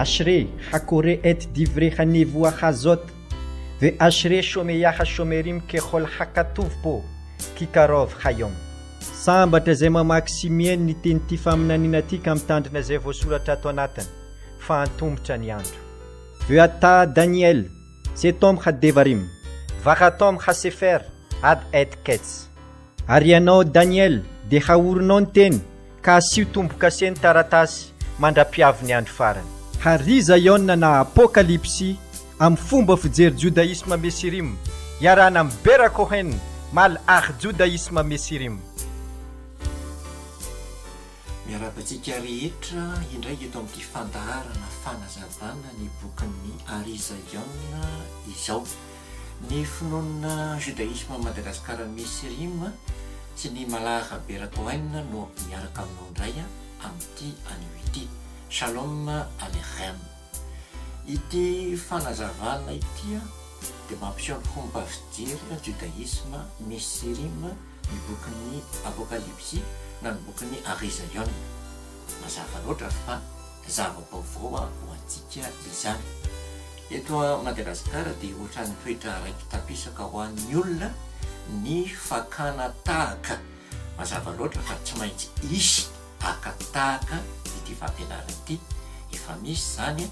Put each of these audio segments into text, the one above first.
Ashre hakore et divre hanevoa hazot ve ashre shomeyaha shomerim kehol hakatuvpo kikarov hayom. Sambatra izay mamaky simieny ny teny ty faminaniana ty ka mitandrina izay voasoratra ato anatiny fa antombotra ny andro. Veata Daniel setom hadevarim vakatom hasefer ad et kets. Ary ianao Daniel dia haorinao ny teny ka asio tomboka seny taratasy mandra-piavy ny andro farany. Hariza Iona na apokalipsy amin'ny fomba fijery judaisme mesirim iarana amin'ny Bera Cohen mal judaisme mesirim. Miarabantsika rehetra indray eto amin'ity fandaharana fanazavana ny bokin'ny Hariza Iona izao. Ny finoana judaisme Madagasikara mesirim sy ny malaza Bera Cohen no miaraka aminao indray amin'ity anio ity. Shalom Alechem. Ity fanazavana ity dia mampiseho ny fomba fijery judaisme mesirim ny bokin'ny apokalipsy na ny bokin'ny Hariza Iona. Mazava loatra fa zava-baovao ho antsika izany. Eto Madagasikara dia ohatran'ny toetra raiky tapisaka ho an'ny olona ny fakana tahaka. Mazava loatra fa tsy maintsy isy akatahaka ity fampianarana ity. Efa misy zany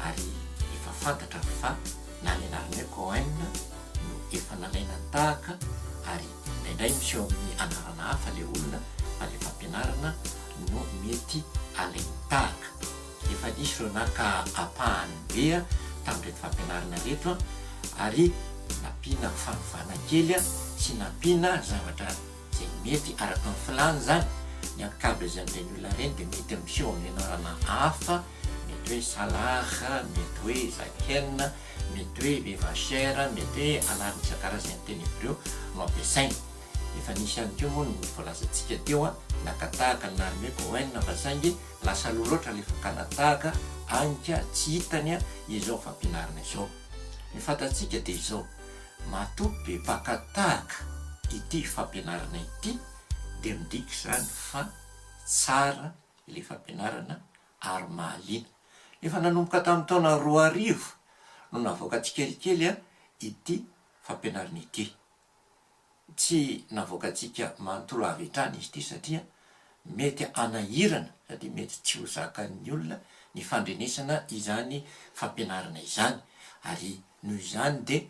ary efa fantatra fa nanenarany Cohen no efa nalaina tahaka ary indraindray miseho amin'ny anarana hafa le olona fa le fampianarana no mety alainy tahaka. Efa nisy ireo naka apahany be tamin'reto fampianarana reto ary nampiana fanovana kely sy nampiana zavatra izay mety araka ny filany zany. Ny akabo izan'ireny olona ireny dia mety miseho amin'ny anarana hafa, mety hoe Salaha, mety hoe Zaken, mety hoe Bevachera, mety hoe anarana isan-karazany teny hebreo no ampiasainy. Efa nisy ihany koa moa no voalazantsika teo nakatahaka ny narime Cohen fa saingy lasa loha loatra le fakana tahaka anka tsy hitany izao fampianarana izao. Ny fantatsika dia izao, matoa be mpakatahaka ity fampianarana ity dia midika izany fa tsara le fampianarana ary mahaliana. Efa nanomboka tamin'ny taona 2000 no navoaka tsikelikely ity fampianarana ity. Tsy navoakantsika manontolo avy hatrany izy ity satria mety anahirana satria mety tsy ho zakan'ny olona ny fandrenesana izany fampianarana izany. Ary noho izany dia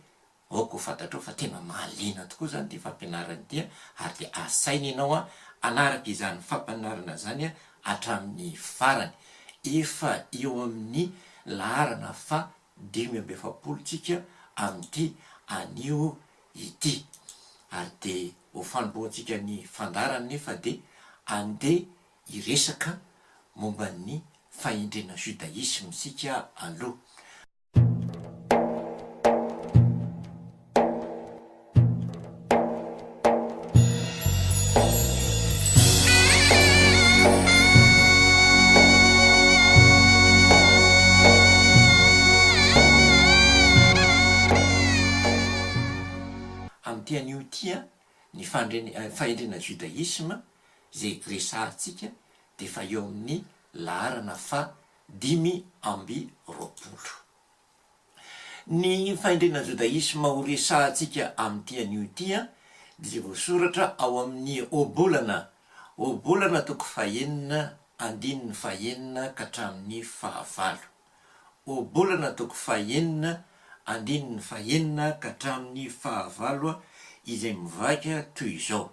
aoko fantatrao fa tena mahaliana tokoa zany ty fampianarana ity ary dia asaina ianao anaraka izany fampianarana zany hatramin'ny farany. Efa eo amin'ny laharana fa 570 tsika amin'ity anio ity. Ary dia ho fanombohantsika ny fandarany nefa dia andeha hiresaka momba ny fahendrena judaisme sika aloha. Amin'ity anio ity ny fahendrena judaisme zay resahantsika dia fa eo amin'ny laharana fa 520. Ny fahendrena judaisme ho resahantsika amin'ity anio ity dia voasoratra ao amin'ny obolana toko fahenina andininy fahenina ka hatramin'ny fahavalo. Obolana toko fahenina andininy fahenina ka hatramin'ny fahavalo izay mivaka toy izao: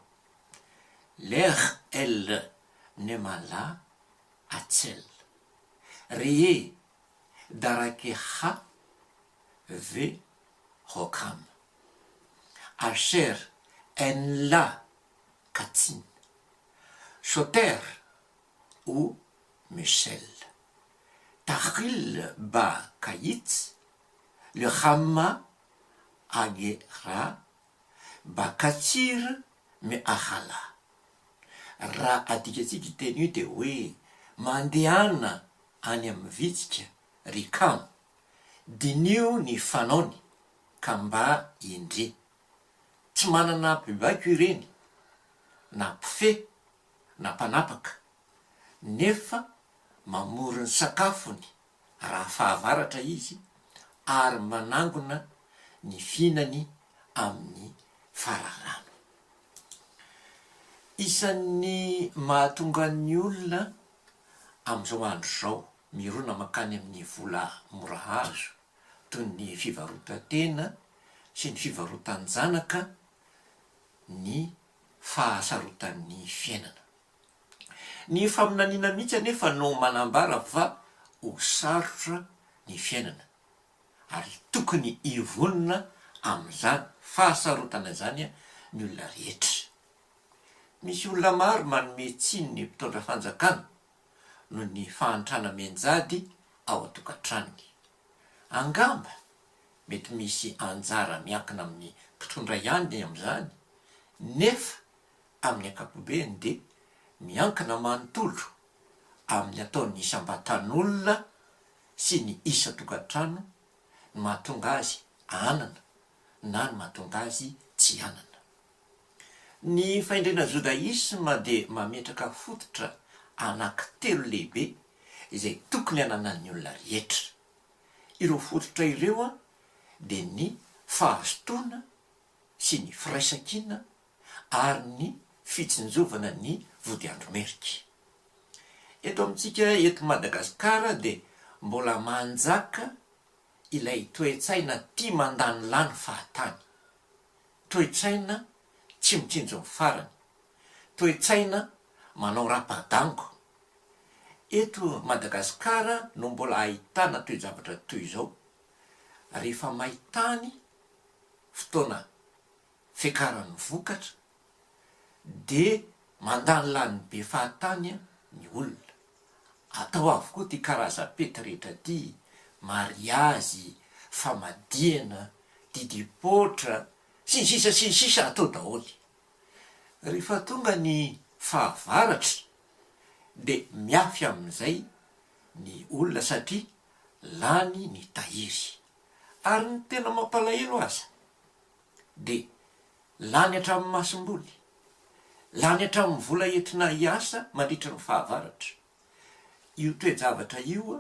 Lech el nemala atsel re darakeha ve hokam asher en la katsin soter ou michel tahil ba kayitz le Hama agera bakatsir me ahala. Raha adikatsika teny io dia hoe mandehana any amin'ny vitsika rikamo, dinio ny fanaony ka mba indre. Tsy manana mpibako ireny na mpife na mpanapaka nefa mamorony sakafony raha fahavaratra izy ary manangona ny fihinany amin'ny fararano. Isan'ny mahatonga ny olona amin'izao andro zao mirona makany amin'ny vola mora hazo toy ny fivarotan-tena sy ny fivarotan-janaka ny fahasarotan'ny fiainana. Ny faminaniana mihitsy anefa no manambara fa ho sarotra ny fiainana ary tokony ivonina amin'izany fahasarotana zany ny olona rehetra. Misy olona maro manome tsiny ny mpitondra fanjakana no ny fahantrana menjady ao an-tokantranony. Angamba mety misy anjara miankina amin'ny mpitondra ihany amin'izany, nefa amin'ny ankapobeny dia miankina manontolo amin'ny ataon'ny isam-batan'olona sy ny isa-tokantrano ny mahatonga azy anana na ny mahatonga azy tsy anana. Ny faindrena jodaisma dia mametraka fototra anankitelo lehibe izay tokony ananan'ny olona rehetra. Ireo fototra ireo dia ny fahazotoana sy ny firaisan-kina ary ny fitsinjovana ny vodiandro merika. Eto amintsika eto Madagasikara dia mbola manjaka ilay toe-tsaina tia mandany lany fahatany, toe-tsaina tsy mitsinjo ny farany, toe-tsaina manao rapa-dango. Eto Madagasikara no mbola ahitana toe-javatra toy izao. Rehefa mahitany fotoana fiakaran'ny vokatra dia mandany lany be fahatany ny olona. Atao avokoa ty karaza-pety rehetra ty, mariazy, famadihana, didipotra, sy ny sisa atao daholy. Rehefa tonga ny fahavaratra dia miafy amin'izay ny olona satria lany ny tahiry. Ary ny tena mampalahelo aza dia lany hatramin'ny masom-boly, lany hatramin'ny vola entina hiasa mandritra ny fahavaratra. Io toe-javatra io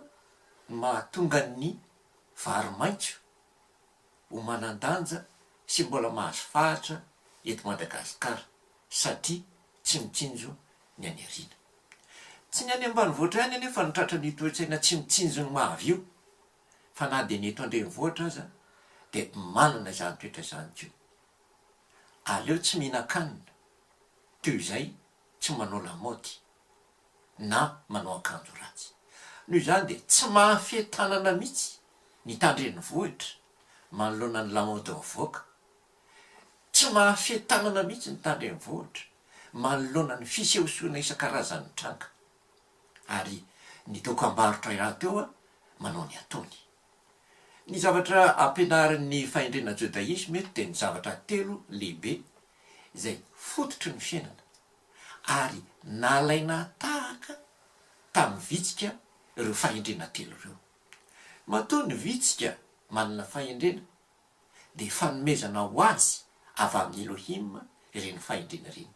mahatonga ny vary maitso ho manan-danja sy mbola mahazo fahatra eto Madagasikara satria tsy mitsinjo ny any ariana. Tsy ny any ambanivohitra ihany anefa ny tratra ny toe-tsaina tsy mitsinjo ny mahavy io, fa na dia ny eto andrenivohitra aza dia manana izany toetra izany koa. Aleo tsy mihinan-kanina, toy izay tsy manao lamaody na manao akanjo ratsy. Noho izany dia tsy mahafehy tanana mihitsy ny tandrenivohitra manoloana ny lamaody mivoaka, tsy mahafehy tanana mihitsy ny tandrenivohitra manoloana ny fisehosoana isan-karazan'ny tranga. Ary ny dokam-barotra raha teo manao ny ataony. Ny zavatra ampianarin'ny fahendrena jodaisma eto dia ny zavatra telo lehibe izay fototry ny fiainana ary nalaina tahaka tamin'ny vitsika ireo fahendrena telo ireo. Matoa ny vitsika manana fahendrena dia fanomezana ho azy avy amin'ny Elohim ireny fahendrena ireny.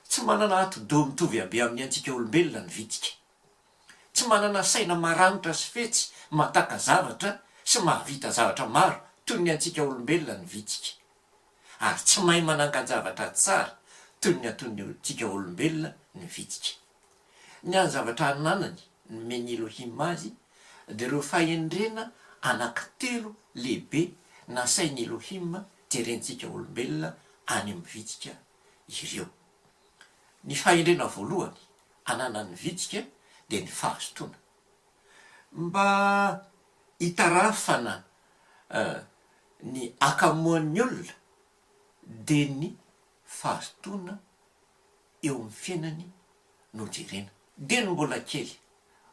Tsy manana ato-do mitovy abe amin'ny antsika olombelona ny vitsika. Tsy manana saina maranitra sy fetsy mataka zavatra sy mahavita zavatra maro toy ny antsika olombelona ny vitsika. Ary tsy mahay manangan-javatra tsara toy ny ataon'ny antsika olombelona ny vitsika. Ny any zavatra ananany ny meny Elohim azy dia ireo fahendrena anankitelo lehibe nasain'ny Elohim jerentsika olombelona any amin'ny vitsika ireo. Ny fahendrena voalohany ananan'ny vitsika dia ny fahazotoana. Mba hitarafana ny akamoan'ny olona dia ny fahazotoana eo amin'ny fiainany no jerena. Dia ny mbola kely,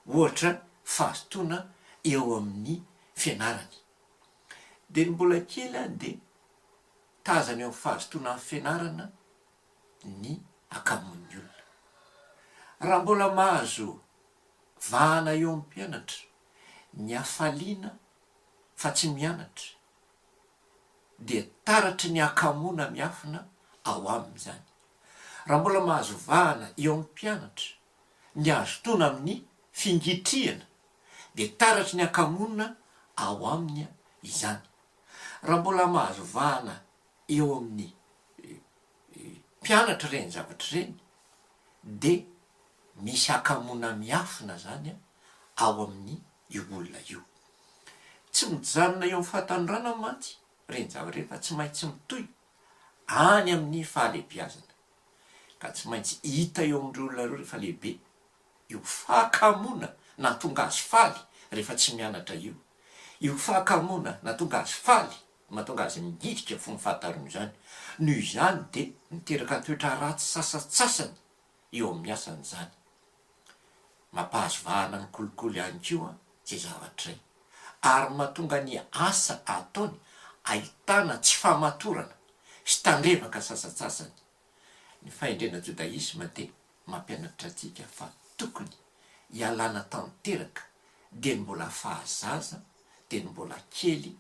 ohatra fahazotoana eo amin'ny fianarany. Dia ny mbola kely dia tazany eo amin'ny fahazotoana amin'ny fianarana ny akamoan'ny olona. Raha mbola mahazo vahana eo amin'ny mpianatra ny hafaliana fa tsy mianatra dia taratry ny akamoana miafina ao aminy izany. Raha mbola mahazo vahana eo amin'ny mpianatra ny azotoana amin'ny fingitriana dia taratry ny akamonina ao aminy izany. Raha mbola mahazo vahana eo amin'ny mpianatra reny zavatra reny, dia misy akamonina miafina zany ao amin'ny io olona io. Tsy mijanona eo amin'ny fahatanyrana mantsy reny zavatra reny, fa tsy maintsy mitoy any amin'ny fahalehibiazana, ka tsy maintsy hita eo amin'ireo olona reo rehefa lehibe io fahakamona na tonga azy faly rehefa tsy mianatra io fahakamona na tonga azy faly mahatonga azy migiditra fony fahatarony zany. Noho izany dia miteraka toetra ratsy sasatsasany eo amin'ny asany zany. Mampahazo vahana ny kolikoly ihany koa zay zavatra izay, ary mahatonga ny asa ataony ahitana tsy fahamatorana sy tandrevaka sasatsasany. Ny fahendrena jodaisma dia mampianatra antsika fa tokony hialana tanteraka dia ny mbola fahazaza, dia ny mbola kely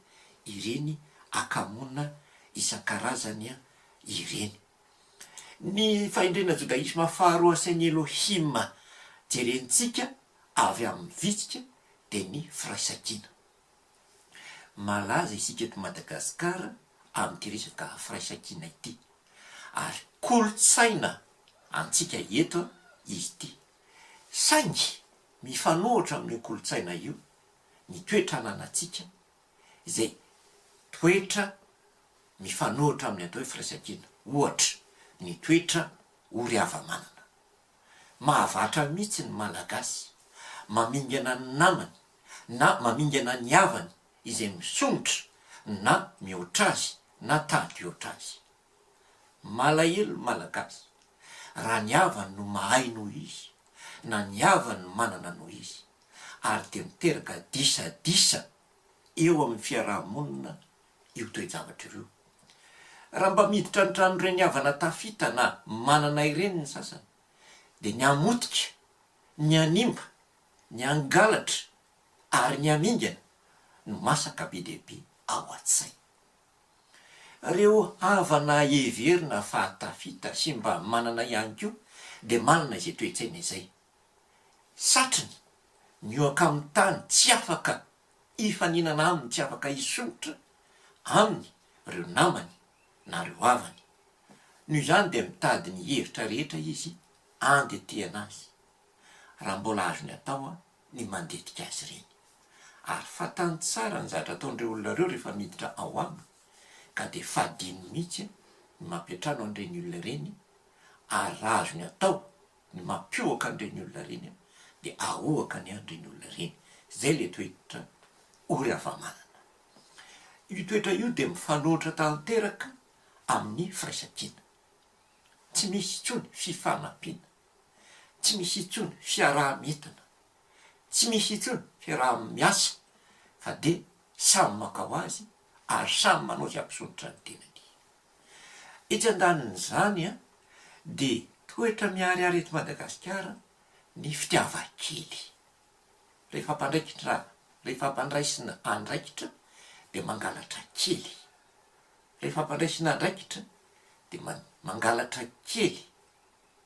ireny akamonina isan-karazany ireny. Ny fahendrena jodaisma faharoa sain'ny Elohima jerentsika avy amin'ny vitsika dia ny firaisan-kina. Malaza isika eto Madagasikara amin'ity resaka firaisan-kina ity, ary kolotsaina antsika eto izy ity. Saingy mifanohitra amin'ny kolotsaina io ny toetra ananantsika, izay toetra mifanohitra amin'ny atao hoe firaisan-kina. Ohatra, ny toetra ory hava-manana. Mahavatra mihitsy ny malagasy mamingana ny namany na mamingana ny havany izay misongotra na mihoatra azy na tady hoatra azy. Malahelo malagasy raha ny havany no mahay noho izy, na ny havany no manana noho izy, ary dia miteraka disadisa eo amin'ny fiarahamonina io toe-javatra ireo. Raha mba miditra ny trano ireny havana tafita na manana ireny ny sasany, dia ny amotika, ny animba, ny angalatra ary ny amingana no masaka be dehibe ao an-tsay. Reo havana heverina fahatafita sy mba manana ihany koa dia manana izay toe-tsaina izay. Satriny mioaka amin'ny tany tsy afaka hifaninana aminy, tsy afaka hisongotra aminy ireo namany na ireo havany. Noho izany dia mitady ny hevitra rehetra izy andetehana azy, raha mbola azo ny atao ny mandetika azy ireny. Ary fatany tsara ny zavatra ataon'ireo olona reo rehefa miditra ao aminy, ka dia fadiny mihitsy ny mampiatrano an'ireny olona ireny, ary raha azo ny atao ny mampioaka an'ireny olona ireny, dia ahoaka ny an'ireny olona ireny. Zay le toetra ory hava-manana. Io toetra io dia mifanohitra tanteraka amin'ny firaisan-kina. Tsy misy intsony fifanampiana, tsy misy intsony fiaraha-mientana, tsy misy intsony fiaraha-miasa, fa dia samy maka ho azy ary samy manao izay ampisonitra ny tenany. Etsy andanin'izany dia toetra miharihary eto Madagasikara ny fitiavan-kely. Rehefa mpandraikitra, rehefa mpandraisina andraikitra dia mangalatra kely. Rehefa mpandraisina andraikitra dia mangalatra kely,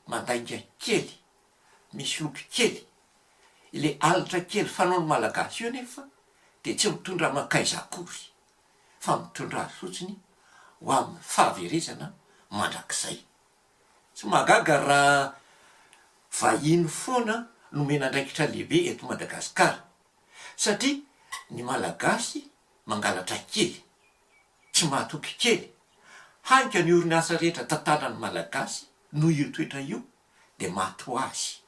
mandainga kely, misy loky kely. Ile alitra kely fanaon'ny malagasy io nefa dia tsy mitondra makaiza akory, fa mitondra azy fotsiny ho amin'ny fahaverezana mandrakizay. Tsy magaga raha vahiny foana nomena andraikitra lehibe eto Madagasikara, satria ny malagasy mangalatra kely, tsy mahatoky kely. Hainka ny orinasa rehetra tantanan'ny malagasy noho io toetra io dia maty ho azy,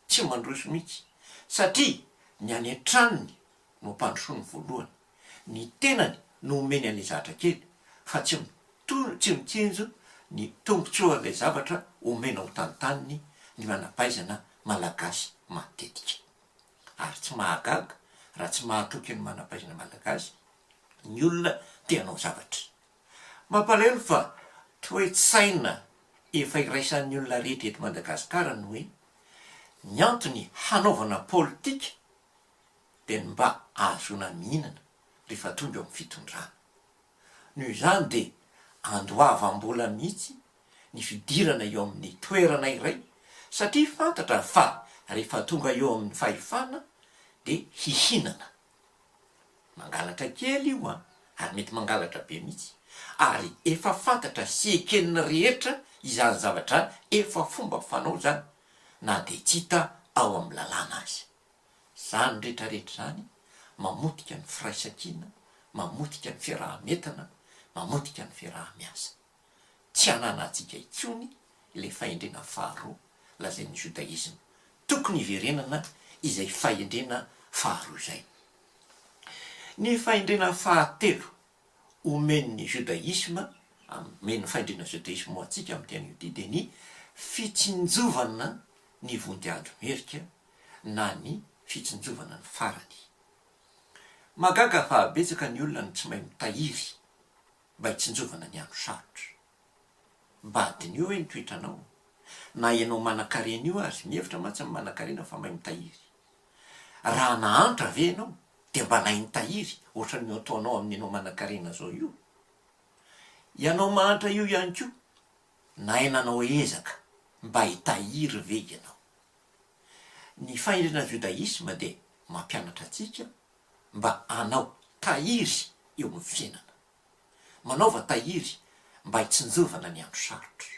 tsy mandroso mihitsy, satria ny any an-tranony no mpandrosony voalohany, ny tenany no omeny an'ilay zavatra kely, fa tsy mitsinjo ny tombotsoan'ilay zavatra omena ho tantaniny ny manampaizana malagasy matetika. Ary tsy mahagaga raha tsy mahatoky ny manampaizana malagasy ny olona te hanao zavatra. Mampalahelo fa toe-tsaina efa iraisan'ny olona rehetra eto Madagasikara no hoe ny antony hanaovana politika dia mba ahazona mihinana rehefa tonga amin'ny fitondrana. Noho izany dia andoavam-bola mihitsy ny fidirana eo amin'ny toerana iray, satria fantatra fa rehefa tonga eo amin'ny fahefana dia hihinana mangalatra kely io ary mety mangalatra be mihitsy ary efa fantatra sy ekenina rehetra izany zavatra efa fomba fanao zany na dia tsy hita ao amin'ny lalàna azy zany rehetrarehetra zany mamotika ny firaisan-kina mamotika ny fiaraha-metana mamotika ny fiaraha-miasa tsy hananantsika intsony ilay fahendrena faharoa lazain'ny jodaisma tokony hiverenana izay fahendrena faharoa izay ny fahendrena fahatelo omen'ny judaisma omeny fahendrena judaisma ho antsika amin'ny teny io ty dia ny fitsinjovana ny vondiado merika na ny fitsinjovana ny farany magaga fa betsaka ny olona ny tsy mahay mitahiry mba hitsinjovana ny andro sarotra badiny io hoe nitoetranao na ianao manan-karena io ary mihevitra matsy ny manan-karena fa mahay mitahiry raha nahantra ve ianao dia mba nahay nitahiry ohatra ny ataonao amin'ny ianao manan-karena zao io ianao mahantra io ihany koa na enanao ezaka mba hitahiry ve ianao ny fahendrena judaisma dia mampianatra atsika mba anao tahiry eo amin'ny fiainana manaova tahiry mba hitsinjovana ny andro sarotra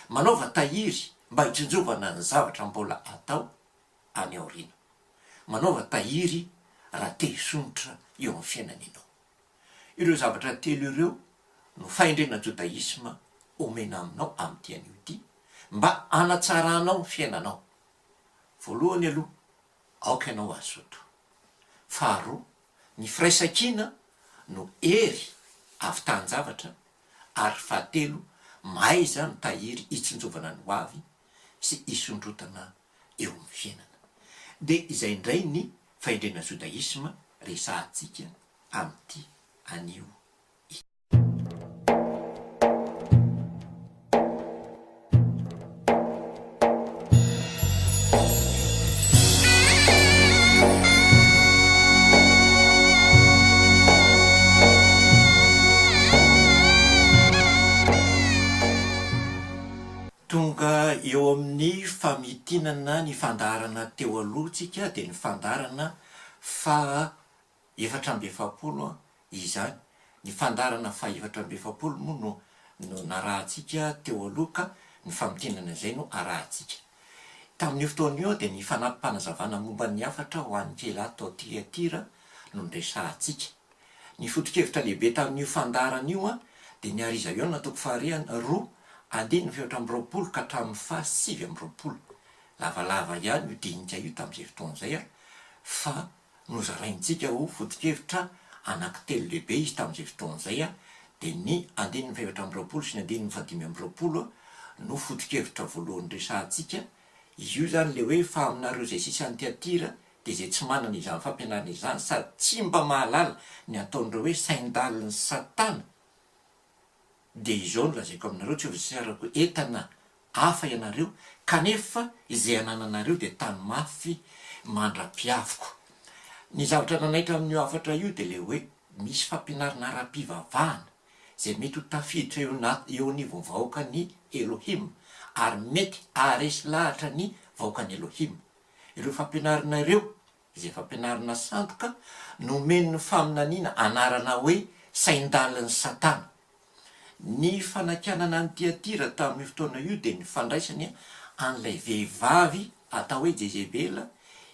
manaova tahiry mba hitsinjovana ny zavatra mbola atao any aoriana manaova tahiry raha te hisonitra eo amin'ny fiainana ianao ireo zavatra telo ireo no fahendrena judaisma omena aminao amin'ny tian'io ty mba hanatsaranao ny fiainanao voalohany aloha aoka ianao azoto faharoa ny firaisan-kina no ery avy tan-javatra ary fahatelo maiza ny tahiry hitsinjovana ny hoavy sy hisondrotana eo amin'ny fiainana dia izay indray ny fahendrena judaisma resahantsika amin'ity anio tonga eo amin'ny famitinana ny fandarana teo alohantsika dia ny fandarana fa 700 izany ny fandarana fa 700 moa no narahantsika teo aloha ka ny famitinana izay no arahantsika tamin'io fotoana io dia ny fanampanazavana momba ny afatra ho an'ny kelahy tao Tiatira no nresahantsika ny foto-kevitra lehibe tamin'io fandarana io dia ny ariza eo natoko faharehany 2:720 ka hatramin'ny 720 lavalava ihany io dinika io tamin'izay fotoan'izay fa nozaraintsika ho foto-kevitra anankitelo lehibe izy tamin'izay fotoan'izay dia ny 720 sy ny 520 no foto-kevitra voalohany resahantsika izy io zany le hoe fa aminareo zay sisa ny Tiatira dia zay tsy manana izany fampianarana izany sady tsy mba mahalala ny ataon'ireo hoe sain-daliny satana dia izao no lazaiko aminareo tsy ovisiarako entana hafa ianareo kanefa izay anananareo dia tany mafy mandra-piavoko ny zavatra nanaitra amin'io afatra io dia le hoe misy fampianarana ara-pivavahana zay mety ho tafiditra eo ny vahoaka ny Elohim ary mety aresy lahatra ny vahoaka ny Elohim ireo fampianarana ireo izay fampianarana sandoka nomeny ny faminaniana anarana hoe sain-daliny satana ny fanakanana ny Tiatira tamin'io fotoana io dia ny fandraisany an'ilay vehivavy atao hoe Jezebela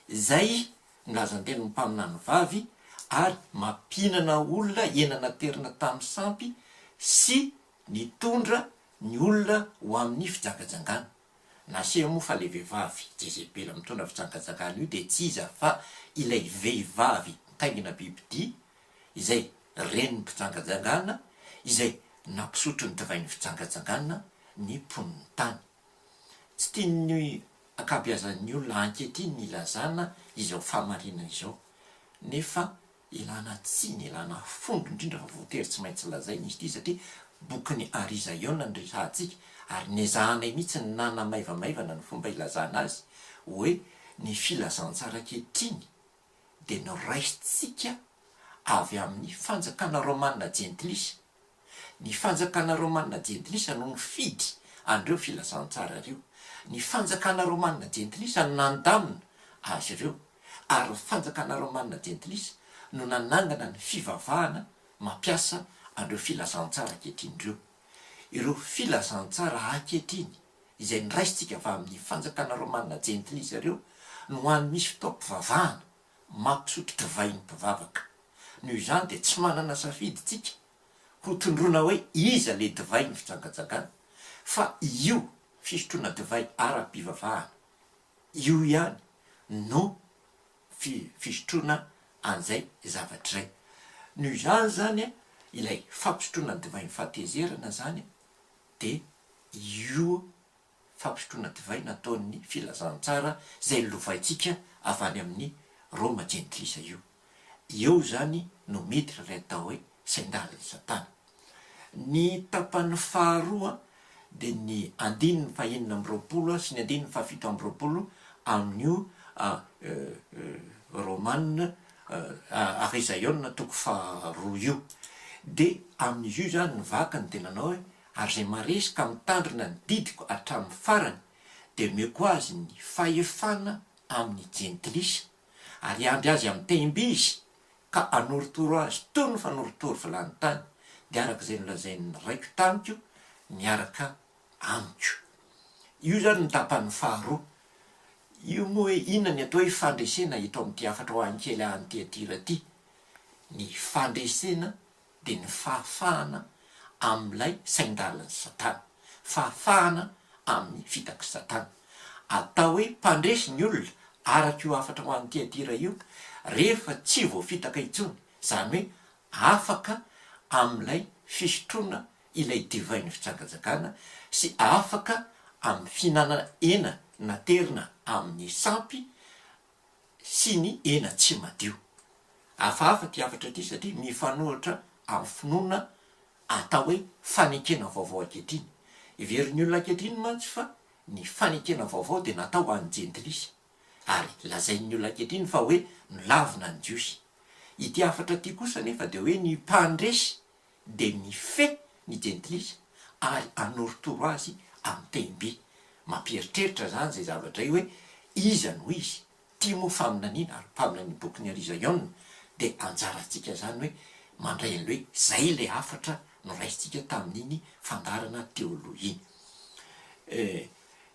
izay nilazan-tena ny mpaminany vavy ary mampinana olona enana terina tamin'ny sampy sy nitondra ny olona ho amin'ny fijangajangana naseho moa fa ilay vehivavy Jezebela mitondra fijangajangana io dia tsy iza fa ilay vehivavy taingina bibidia izay reny ny fijangajangana izay nampisotro ny divain'ny fijangajangana ny mponiny tany tsy tiany akabeazan'ny olona ankehitriny ny ilazana izao fahamarinana izao nefa ilana tsiny ilana fondo indrindra fa voatery tsy maintsy lazaina izy ity satria bokyny Arizaïona ny resahantsika ary nezahanay mihitsy ny nana maivamaivana ny fomba ilazana azy hoe ny filazantsara ankehitriny dia noraisitsika avy amin'ny fanjakana Romanina Jentilisa ny fanjakana Romanina Jentilisa no nifidy andreo filazantsara reo ny fanjakana Romanina Jentilisa no nandamina azy ireo ary fanjakana romanina jentilisa no nanangana ny fivavahana mampiasa andreo filazantsara ankehitriny ireo filazantsara ankehitriny izay niraisitsika va amin'ny fanjakana romanina jentilisa ireo no hoan'ny misy fitaompivavahana mampisotro divay ny mpivavaka noho izany de tsy manana safidy tsika ho tondrona hoe iza le divay ny fitsangatsangana fa io fisotroana divay ara-pivavahana io ihany no fisotroana an'izay zavatra izay noho izany zany ilay fampisotroana divay ny fahatezerana zany de io fampisotroana divay nataon'ny filazantsara zay lovaitsika avy any amin'ny Roma jentilisa io zany no mety ray atao hoe saindalin'ny satana. Ny tapan'ny faharoa de ny andininy fahaenina amby roapolo sy ny andininy fahafito amby roapolo amin'io romanina Arizaïona toko faharoa io de amin'izy io zany nivakany de nanao hoe ary zay maresika mitandrina ny didiko hatramin'ny farany de meko azy ny fahefana amin'ny jentilisa ary andry azy amin'ny temby izy ka anoritoro azy toy ny fanoritoro vilany tany de arak'izay nolazain'ny raiko tamiko miaraka amiko io zany ny tapan'ny faharoa io moa hoe inona ny atao hoe fandresena eto amin'ity afatra ho ankely an'ity atira ty ny fandresena de ny fahafahana amin'ilay saindalin'ny satana fahafahana amin'ny fitaky satana atao hoe mpandresy ny olona araky io afatra ho an'ity atira io rehefa tsy voafitaka intsony zany hoe afaka amin'ilay fisotroana ilay divay ny fitsangatsangana sy afaka amin'ny fihinanana hena naterina amin'ny sampy sy ny hena tsy madio hafahafa ty afatra ty satria mifanohitra amin'ny finoana atao hoe fanekena vaovao ankehitriny iverin'ny olona ankehitriny mantsy fa ny fanekena vaovao de natao an'ny jentilisa ary lazain'ny olona ankehitriny fa hoe nolavina ny jiosy ity afatra ty kosa nefa de hoe ny mpandresy de mife ny jentilisa ary anoritoro azy amin'ny temby mampieritreritra zany zay zavatra io hoe iza no izy tia moa faminaniana ary mpaminany bokyny Arizaïona de anjaratsika zany hoe mandray an'le hoe zay le afatra no raisitsika tamin'iny fandarana teoloia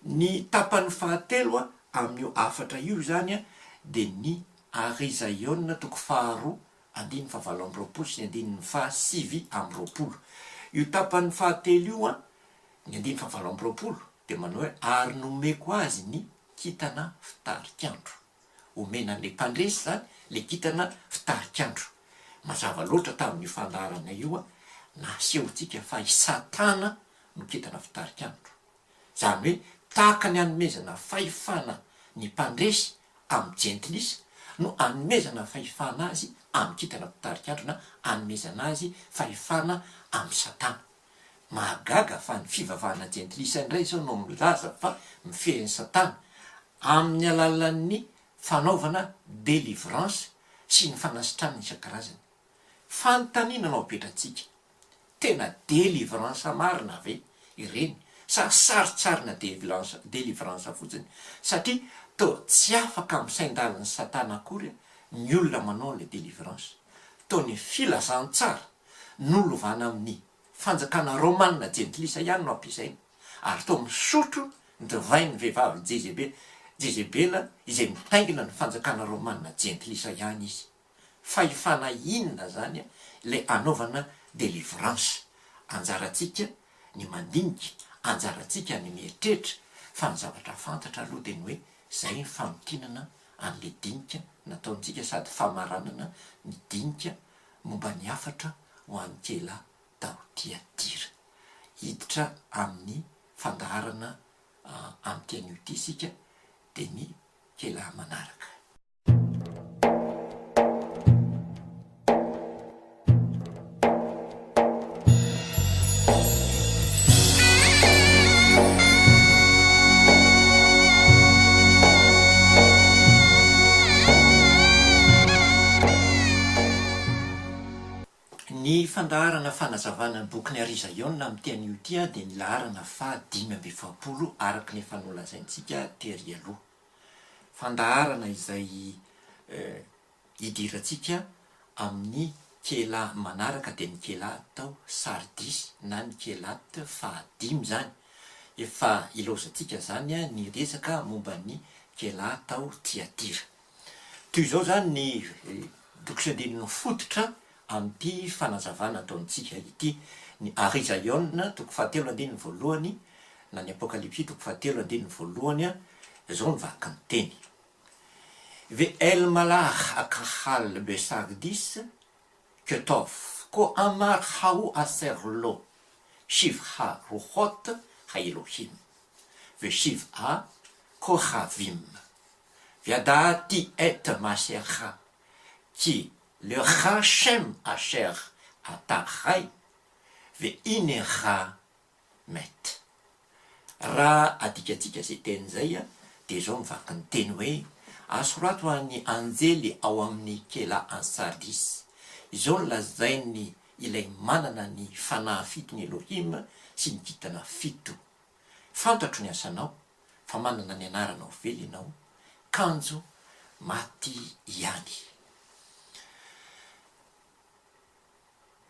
ny tapan'ny fahatelo amin'io afatra io zany de ny Arizaïona toko faharoa andininy fahavalo amby roapolo sy ny andininy fahasivy amby roapolo io tapan'ny fahatelo io ny andininy fahavalo amby roapolo de manao hoe ary nomeko azy ny kitana fitarikandro omena an'le mpandresy zany le kitana fitarikandro mazava loatra tamin'io fandarana io nasehontsika fa i satana no kitana fitarikandro zany hoe tahaka ny anomezana fahefana ny mpandresy amin'ny jentilisa no anomezana fahefana azy amin'ny kitana fitarikandro na anomezana azy fahefana amin'ny satana mahagaga fa ny fivavahana jentilisa indray zao no milaza fa mifehin'ny satana amin'ny alalan'ny fanaovana délivrance sy ny fanasitranany isan-karazany fanontaniana no apetratsika tena délivrance marina ave ireny sa saritsarina délivrance fotsiny satria to tsy afaka amin'ny saindalin'ny satana akory ny olona manao le délivrance to ny filazantsara nolovana amin'ny fanjakana romanina jentilisa ihany no ampiasaina ary to misotro ny divain'ny vehivavy jezebela izay mitaingina ny fanjakana romanina jentilisa ihany izy fahefana inona zany le anaovana délivrance anjaratsika ny mandinika anjaratsika ny mieritreritra fa ny zavatra fantatra aloha de ny hoe zay ny fanotinana an'le dinika nataontsika sady famaranana ny dinika momba ny afatra ho an'nkela taotiatira hiditra amin'ny fandaharana am'tian'io ty sika de ny kela manaraka ny fandaharana fanazavana ny bokyny Arizaïona am'tian'io tia de ny laharana fa 5 araky ny efa nolazaintsika tery aloha fandaharana izay hidirantsika amin'ny kela manaraka dia ny kela atao sardis na ny kelat fahadimy zany. Efa ilozantsika zany a ny resaka momba ny kela atao tiatira. Toy izao zany ny dokisandininy fototra amin'ity fanazavana ataontsika ity. Ny Arizaïon toko fahatelo andininy voalohany na ny apokalypsy toko fahatelo andininy voalohany a zao ny vaky ny teny. Ve el malach akahal be sardis ketof ko amar hao aser lo shiv ha ruchot ha Elohim ve shiv ha kohavim viada ti et maserha ki le Hashem asher atachai ve ineha met. Raha adikatsika zay teny zay a dia zao mivaky ny teny hoe asorato ho an'ny anjely ao amin'ny kela an sardis. Izao no lazainy ilay manana ny fanahy fito ny Elohim sy ny kitana fito. Fantatro ny asanao fa manana ny anaranao vely ianao, kanjo maty ihany.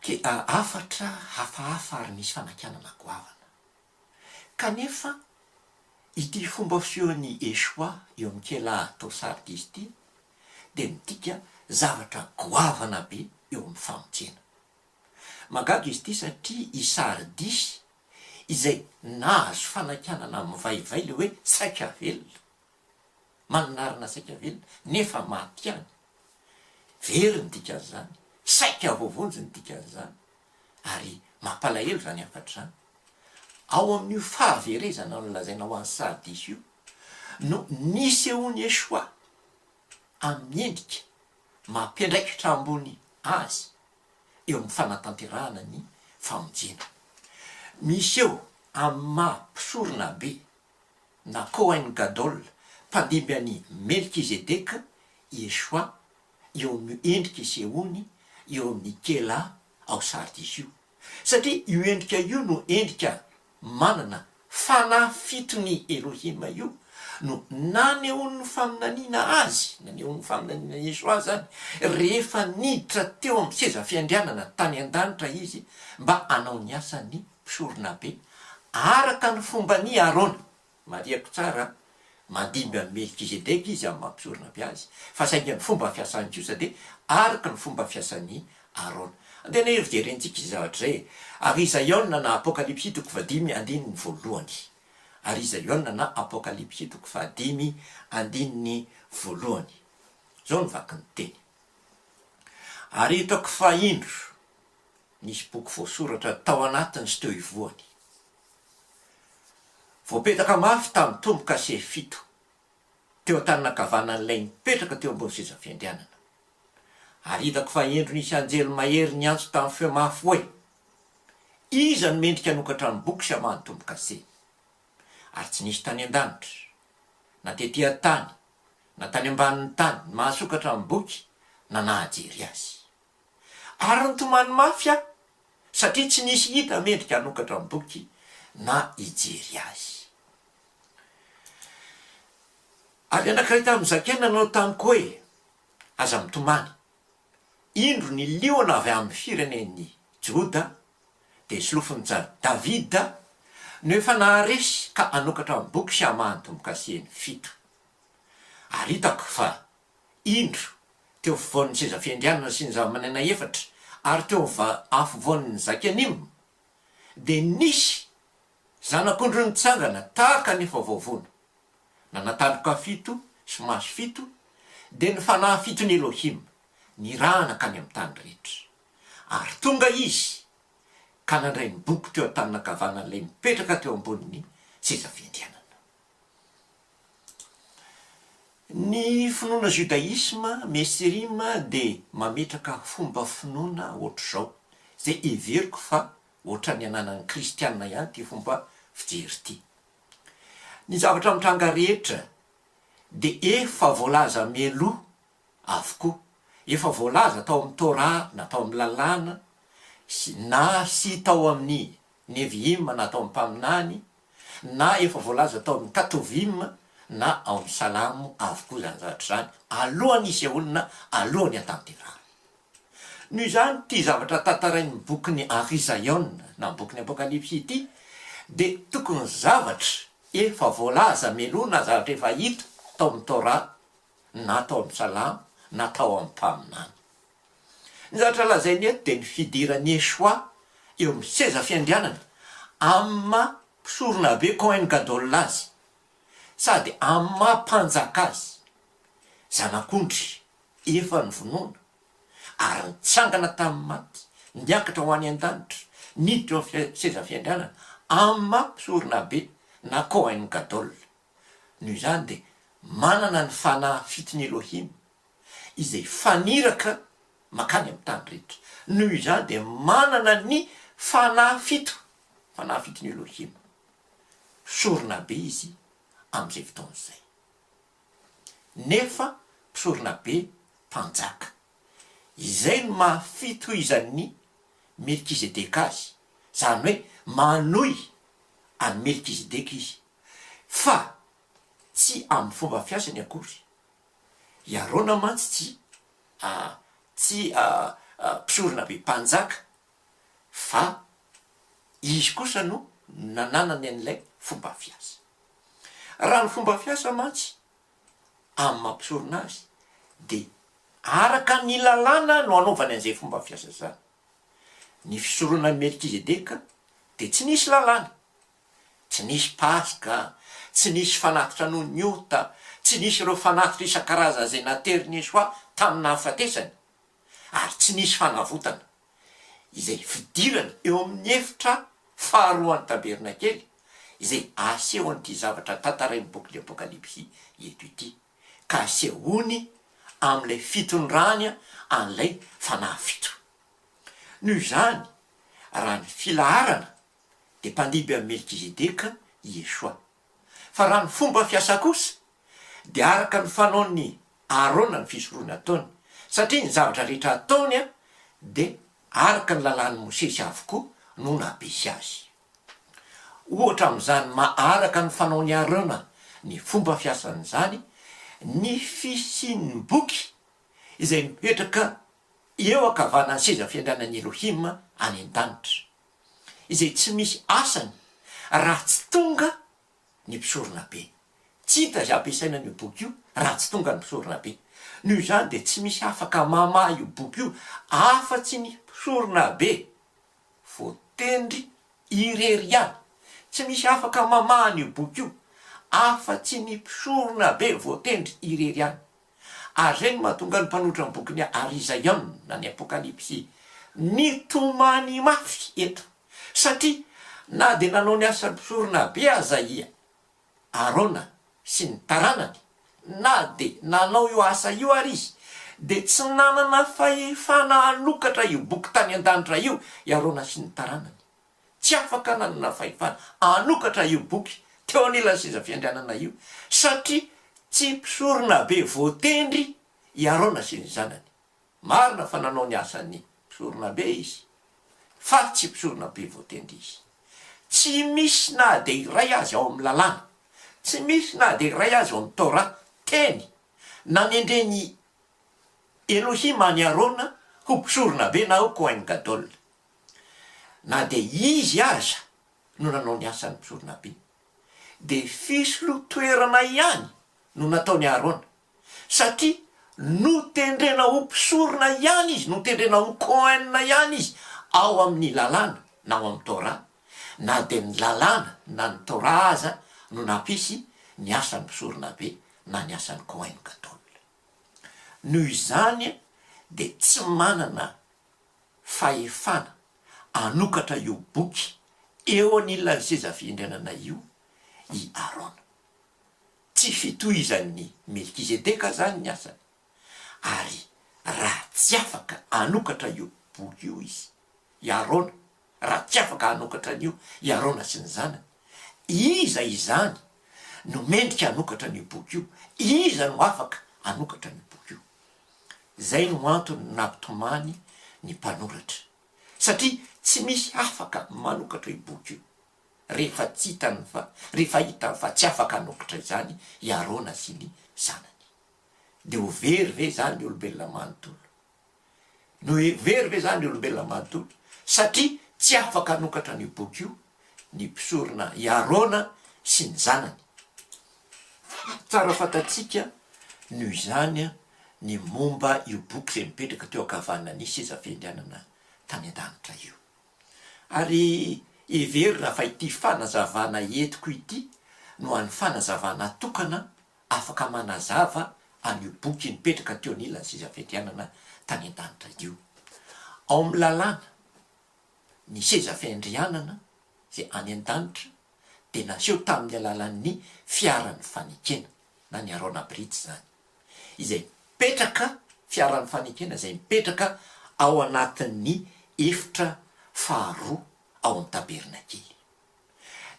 Ke afatra hafahafa ary misy fanakanana goavana. Kanefa ity fomba fisehoan'ny Esoa eo amin'ny kela atao sardis ity dia midika zavatra goavana be eo amin'ny famonjena. Magaga izy ity satria i sardis izay nahazo fanakanana amin'ny vaivay le hoe saika velona, mananarina saika velona nefa maty ihany. Very ny dikan'izany, saika voavonjy ny dikan'izany, ary mampalahelo zany afatra zany. Ao amin'io fahaverezana no lazaina ho an'ny sardis io no nisehoany Esoa amin'ny endrika mampiandraikitra ambony azy eo amin'ny fanatanterahana ny famonjena. Miseho amin'ny maha-pisorona be na Kohen Gadol mpandimby any Melkizedeka Esoa eo amin'ny endrika isehoany eo amin'ny kela ao sardis io. Satria io endrika io no endrika manana fanahy fitony Elohim io no nanehoan'ny faminaniana azy, nanehoan'ny faminaniana Esoa zany rehefa niditra teo amin'ny seza fiandrianana tany an-danitra izy mba hanao ny asany mpisorona be araka ny fomba ny Arona. Mariako tsara mandimby amin'ny Melkizedeka izy amin'ny mampisorona be azy, fa saingy ny fomba fiasany kosa dia araka ny fomba fiasany Arona. Andena hevijerentsika izy zavatra zay. Arizaïon na apokalypsy toko fahadimy andininy voalohany. Arizaïon na apokalypsy toko fahadimy andininy voalohany. Zao ny vaky ny teny. Ary hitako fa indro nisy boky voasoratra tao anatiny sy teo ivoany. Voapetaka mafy tamin'ny tombo-kase fito teo an-tanan-kavanan'ilay mipetraka teo ambony seza fiandrianana. Ary hitako fa endro nisy anjely mahery ny antso tamin'ny feo mafy hoe iza no mendrika hanokatra ny boky sy hamany tombo-kase. Ary tsy nisy tany an-danitra na tetỳ tany na tany ambanin'ny tany mahasokatra ny boky na nahajery azy. Ary nitomany mafy aho satria tsy nisy hita mendrika hanokatra ny boky na hijery azy. Ary anankiray tamin'ny zakena nanao tamiko hoe aza mitomany indro ny liona avy amin'ny firenen'ny Joda dia solofiny Davida no efa naharesy ka hanokatra ny boky sy hamany tombo-kaseny fito. Ary hitako fa indro teo afovoan'ny seza fiandrianana sy ny zava-manana efatra ary teo afovoan'ny zakenima dia nisy zanak'ondro nitsangana tahaka nefa vaovona na nataloka fito sy maso fito dia ny fanahy fitony Elohim nirahana kany amin'ny tany rehetra. Ary tonga izy ka nandray ny boky teo an-tanan-kavanan'ilay mipetraka teo ambonin'ny seza fiandrianana. Ny finoana judaisme mesirima dia mametraka fomba finoana ohatr'izao zay everiko fa ohatra ny ananan'ny kristianina ihany ty fomba fijery ty. Ny zavatra mitranga rehetra dia efa voalaza mialoha avokoa, efa voalaza tao amin'ny Torah na tao amin'ny lalàna na sy tao amin'ny Neviim na tao amin'ny mpaminany na efa voalaza tao amin'ny Katovim na ao amin'ny salamo avokoa zany zavatra zany alohan'ny isy olona alohan'ny atanterana noho izany ty zavatra tantarainy boky ny Arisaïon na boky ny apokalipsy ity de tokony zavatra efa voalaza melona zavatra efa hita tao amin'ny Tora na tao amin'ny salamo na tao amin'ny mpaminany ny zavatra lazainy eto de ny fidirany Esoa eo amin'ny seza fiandrianana amma mpisorona be Kohen Gadol azy sady amin'ny mampanjaka azy zanak'ondry efa nyvonoana ary nitsangana tamin'ny maty niakatra ho any an-danitra niditra eo seza fiandrianana amin'ny mampisorona be na Kohen Gadol noho izany de manana ny fanahy fitony Elohim izay faniraka makany amin'ny tany rehetra noho izany de manana ny fanahy fitony Elohim mpisorona be izy amin'izay fotoana izay nefa mpisorona be mpanjaka izay no mahafitohizan'ny Melkizedeka azy zany hoe manohy any Melkizedeka izy fa tsy amin'ny fomba fiasany akory Arona mantsy tsy mpisorona be mpanjaka fa izy kosa no nananany an'ilay fomba fiasa raha ny fomba fiasa mantsy amin'ny mampisorona azy de araka ny lalàna no anaovany an'izay fomba fiasa zany ny fisorona Melkizedeka de tsy nisy lalàna tsy nisy Paska tsy nisy fanatitra noho ny ota tsy nisy ireo fanatitra isan-karazany zay nateriny Esoa tamin'ny nahafatesany ary tsy nisy fanavotana izay fidirana eo amin'ny efitra faharoan'ny tabernakely izay aseho an'ity zavatra tantarainy boky ny apokalipsy eto ity ka asehony amin'ilay fitondranya an'ilay fanahy fito noho izany raha ny filaharana de mpandiby amin'ny Melkizedeka Esoa fa raha ny fomba fiasa kosa de araka ny fanaony Arona ny fisoroana ataony satria ny zavatra rehetra ataony de araka ny lalàn'ny Mosesy avokoa no napisy azy ohatra amin'izany maharaka ny fanaony Arona ny fomba fiasan'izany ny fisian'ny boky izay mipetraka eo akavanany seza fiandrianan'ny Elohim any an-danitra izay tsy misy asany raha tsy tonga ny mpisorona be tsy hita zay ampiasaina n'io boky io raha tsy tonga ny mpisorona be noho izany de tsy misy afaka mamahy io boky io afa-tsy ny mpisorona be voatendry ireriany tsy misy afaka mamahy n'io boky io afa-tsy ny mpisorona be voatendry ireriany ary zay no mahatonga ny mpanotra ny boky ny Arisaïon na ny apokalipsy ny tomany mafy eto satria na de nanao ny asa mpisorona be Azaia Arona sy ny taranany na de nanao io asa io ary izy de tsy nanana fahefana anokatra io boky tany an-danitra io Arona sy ny taranany tsy afaka nanana fahefana anokatra io boky teo anilany seza fiandrianana io satria tsy mpisorona be voatendry Arona sy ny zanany marina fa nanao ny asany mpisorona be izy fa tsy mpisorona be voatendry izy tsy misy na de iray azy ao amin'ny lalàna tsy misy na de iray azy ao amin'ny Tora teny nanendreny Elohim any Arona ho mpisorona be na ho Kohen Gadol na de izy aza no nanao ny asany mpisorona be de fisolotoerana ihany no nataony Arona satria no tendrena ho mpisorona ihany izy no tendrena ho Kohen ihany izy ao amin'ny lalàna na ao amin'ny Tora na de ny lalàna na ny Tora aza no napisy ny asany mpisorona be na ny asany Kohen Gadol noho izany de tsy manana fahefana anokatra io boky eo anilany seza fiandrianana io i Arona tsy fitohizan'ny Melkizedeka zany ny asany ary raha tsy afaka anokatra io boky io izy i Arona raha tsy afaka anokatra an'io i Arona sy ny zanany iza izany no mendrika anokatra n'io boky io iza no afaka anokatra n'io boky io zay no antony nampitomany ny mpanoratra satria tsy misy afaka manokatra io boky io rehefa tsy hitany fa rehefa hitany fa tsy afaka hanokitra izany iarona sy ny zanany. De ho very ve zany ny olombelona manontolo? No very ve zany ny olombelona manontolo? Satria tsy afaka hanokatra ny boky io ny mpisorona iarona sy ny zanany. Tsara fatatsika noho izany ny momba io boky izay mipetraka teo ankavanana seza fiandrianana tany an-danitra io. Ary everina fa ity fanazavana entiko ity no an'ny fanazavana tokana afaka manazava an'io boky mipetraka teo anilany seza fiandrianana tany an-danitra io. Ao amin'ny lalàna ny seza fiandrianana izay any an-danitra de naseho tamin'ny alalan'ny fiaran'ny fanekena na ny arona britsy zany, izay mipetraka fiaran'ny fanekena izay mipetraka ao anatin'ny efitra faharoa ao amin'ny tabernakely.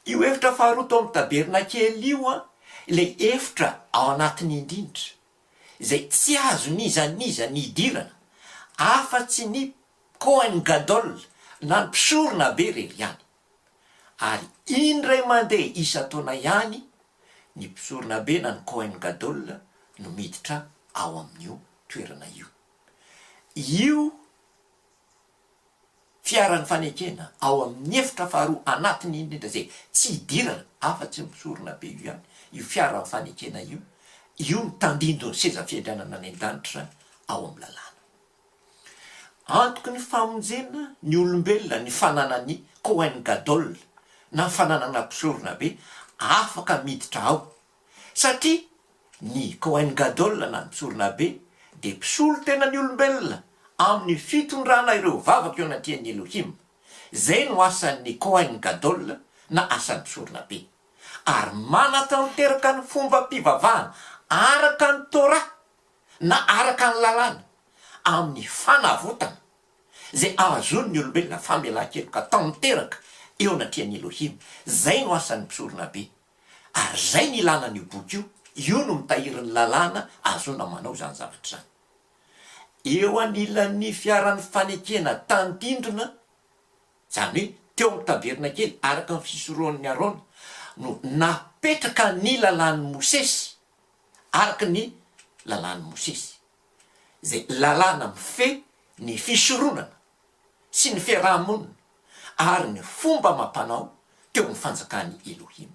Io efitra faharoa tao amin'ny tabernakely io ilay efitra ao anatin'ny indrindra izay tsy azo niza ny idirana afa-tsy ny Kohen Gadol na ny mpisorona be rery ihany. Ary indray mandeha isa-taona ihany ny mpisorona be na ny Kohen Gadol no miditra ao amin'io toerana io. Io fiaran'ny fanekena ao amin'ny efitra faharoa anatin'ny indrindra izay tsy idirana afa-tsy mpisorona be io ihany. Io fiaran'ny fanekena io mitandindony seza fiandrianana any an-danitra ao amin'ny lalàna. Antoky ny famonjena ny olombelona ny fananany Kohen Gadol na fananana mpisorona be afaka miditra ao, satria ny Kohen Gadol na ny mpisorona be de mpisolo tena ny olombelona amin'ny fitondrana ireo vavaka eo anatin'ny Elohim. Zay no asan'ny Kohen Gadol na asan'ny mpisorona be. Ary manatanteraka ny fomba mpivavahana araka ny Torah na araka ny lalàna amin'ny fanavotana zay ahazon'ny olombelona famelan-keloka tanteraka eo anatrian'ny Elohim. Zay no asan'ny mpisorona be. Ary zay ny ilanan'io boky io no mitahirin'ny lalàna ahazona manao zany zavatra zany. Eo anilan'ny fiaran'ny fanekena tandindona, zany hoe teo amin'ny tabernakely araka ny fisorohan'ny Arona no napetraka ny lalàn'ny Mosesy, araka ny lalàn'ny Mosesy, zay lalàna mife ny fisoronana sy ny fiarahamonina ary ny fomba mampanao teo amin'ny fanjakan'ny Elohim.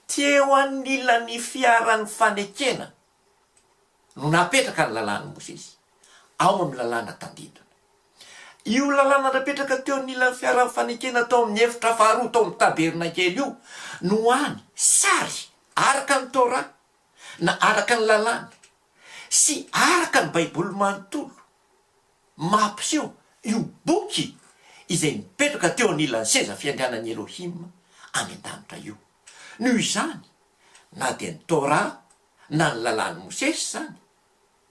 Teo anilan'ny fiaran'ny fanekena no napetraka ny lalàn'ny Mosesy ao amin'ny lalàna tandindona. Io lalàna napetraka teo anilan'ny fiaran'ny fanekena tao amin'ny efitra faharoa tao amin'ny tabernakely io no any sary araka ny Torah na araka ny lalàna sy araka ny baiboly manontolo mampiseho io boky izay mipetraka teo anilan'ny seza fiandrianan'ny Elohim any an-danitra io. Noho izany na de ny Torah na ny lalàn'ny Mosesy zany,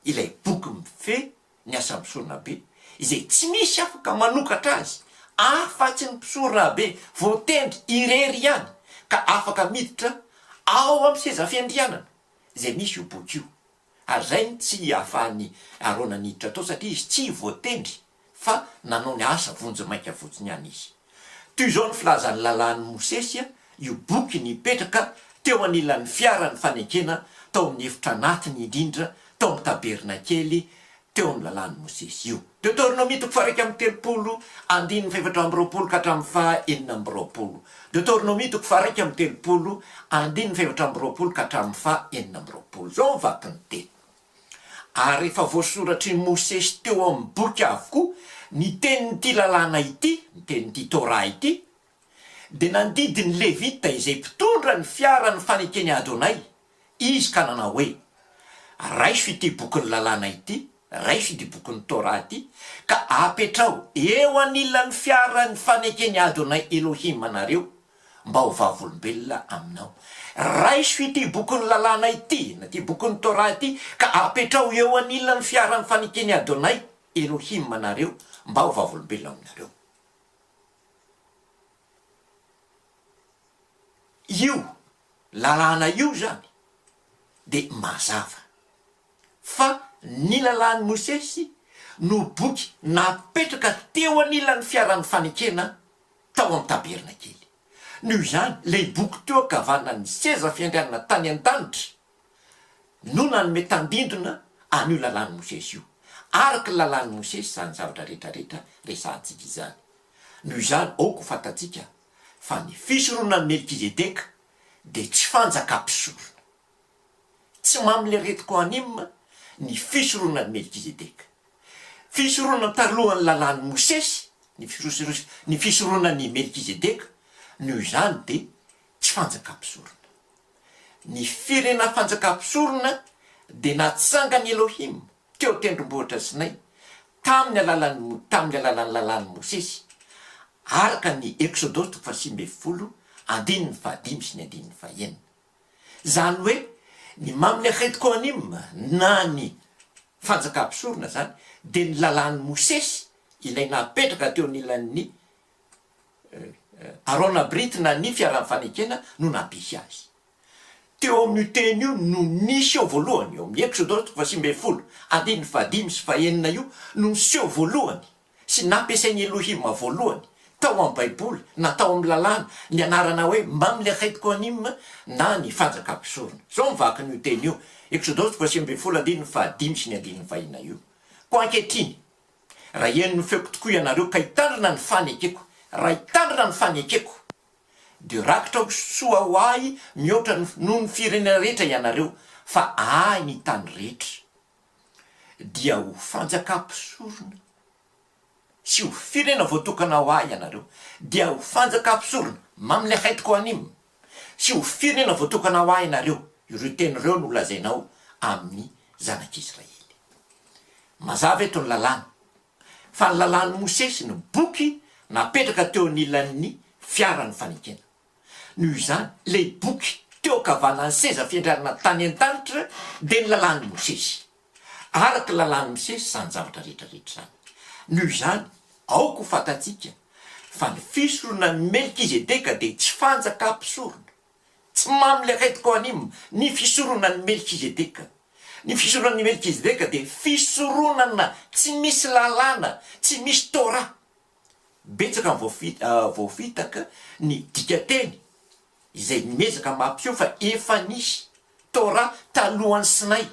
ilay boky mife ny asa mpisorona be izay tsy misy afaka manokatra azy afa-tsy ny mpisorona be voatendry irery ihany ka afaka miditra ao amin'ny seza fiandrianana izay misy io boky io. Ary zay tsy ahafahan'ny Arona niditra tao satria izy tsy voatendry fa nanao ny asa vonjy maika fotsiny ihany izy. Toy izao ny filazan'ny lalàn'ny Mosesy io boky nipetraka teo anilan'ny fiaran'ny fanekena tao amin'ny efitra anatiny indrindra tao amin'ny tabernakely teo amin'ny lalàn'ny Mosesy io. Deutéronomie 2:30, andininy 7:20 ka hatramin'ny 9:20. Deutéronomie 2:30, andininy 7:20 ka hatramin'ny 9:20. Zao vaky ny teny. Ary rehefa voasoratry ny Mosesy teo amin'ny boky avokoa ny tenin'ity lalàna ity, ny tenin'ity Torah ity, de nandidy ny Levita izay mpitondra ny fiaran'ny fanekeny Adonay, izy ka nanao hoe raiso ity bokin'ny lalàna ity, raiso ity bokin'ny Torah ity, ka apetrao eo anilan'ny fiaran'ny fanekeny Adonay Elohim anareo mba ho vavolombelona aminao. Raiso ity bokin'ny lalàna ity na ty bokin'ny Torah ity ka apetrao eo anilan'ny fiaran'ny fanekeny Adonay Elohim anareo mba ho vavolombelona aminareo. Io lalàna io zany de mazava fa ny lalàn'ny Mosesy no boky napetraka teo anilan'ny fiaran'ny fanekena tao amin'ny tabernakely. noho izany lay boky teo kavana ny seza fiandrianana tany an-danitra no nanome tambindona an'io lalàny Mosesy io, araka lalàny Mosesy zany zavatra rehetrarehetra resantsika izany. Noho izany aoko fantatsika fa ny fisoroana ny Melkizedeka de tsy fanjakam-pisorona, tsy mamile retiko anima ny fisoroana ny Melkizedeka. Fisoroana talohan'ny lalàny Mosesy, ny fisoroana ny Melkizedeka, noho izany de tsy fanjakam-pisorona. Ny firena fanjakam-pisorona de natsangany Elohim teo tendrombohitra Sinay tamin'ny alalan'ny lalàny Mosesy, araka ny Exodosy 5:15 andininy 5 sy ny andininy 9. Zany hoe ny mamile retiko anima na ny fanjakam-pisorona zany de ny lalàny Mosesy ilay napetraka teo anilan'ny Arona Brity na ny fiarahany fanekena no nampisy azy. Teo amin'io teny io no nisy eo voalohany, eo amin'ny Exodosy 5:15 andininy 5 sy 9 io no niseho voalohany sy nampiasain'ny Elohim voalohany tao amin'ny Baiboly na tao amin'ny lalàna ny anarana hoe mamile retiko anima na ny fanjakam-pisorona. Zao mivaky n'io teny io Exodosy 5:15 andininy 5 sy ny andininy 9 io. Koa ankehitriny raha eny no feoko tokoa ianareo ka hitandrina ny fanekeko, raha hitandrina ny fanekeko de rakitra soa ho ahy mihoatra noho ny firenena rehetra ianareo, fa ahy ny tany rehetra dia ho fanjakam-pisorona sy ho firena voatokana ho ahy ianareo, dia ho fanjakam-pisorona mamile retiko anima sy ho firena voatokana ho ahy ianareo. Ireo teny ireo no lazainao amin'ny zanak'Israely. Mazava eto ny lalàna fa ny lalàny Mosesy ny boky napetraka teo anilan'ny fiaran'ny fanekena. Noho izany lay boky teo kavana ny seza fiandrianana tany an-danitra de ny lalàny Mosesy, araka lalàny Mosesy zany zavatra rehetrarehetra zany. Noho izany aoko fantatsika fa ny fisoroana ny Melkizedeka de tsy fanjakam-pisorona, tsy mamile retiko anima ny fisoroana ny Melkizedeka. Ny fisoroana ny Melkizedeka de fisoronana tsy misy lalàna, tsy misy Torah. Betsaka voafitaka ny dikateny izay mezaka mampio fa efa nisy Torah talohan'ny Sinay.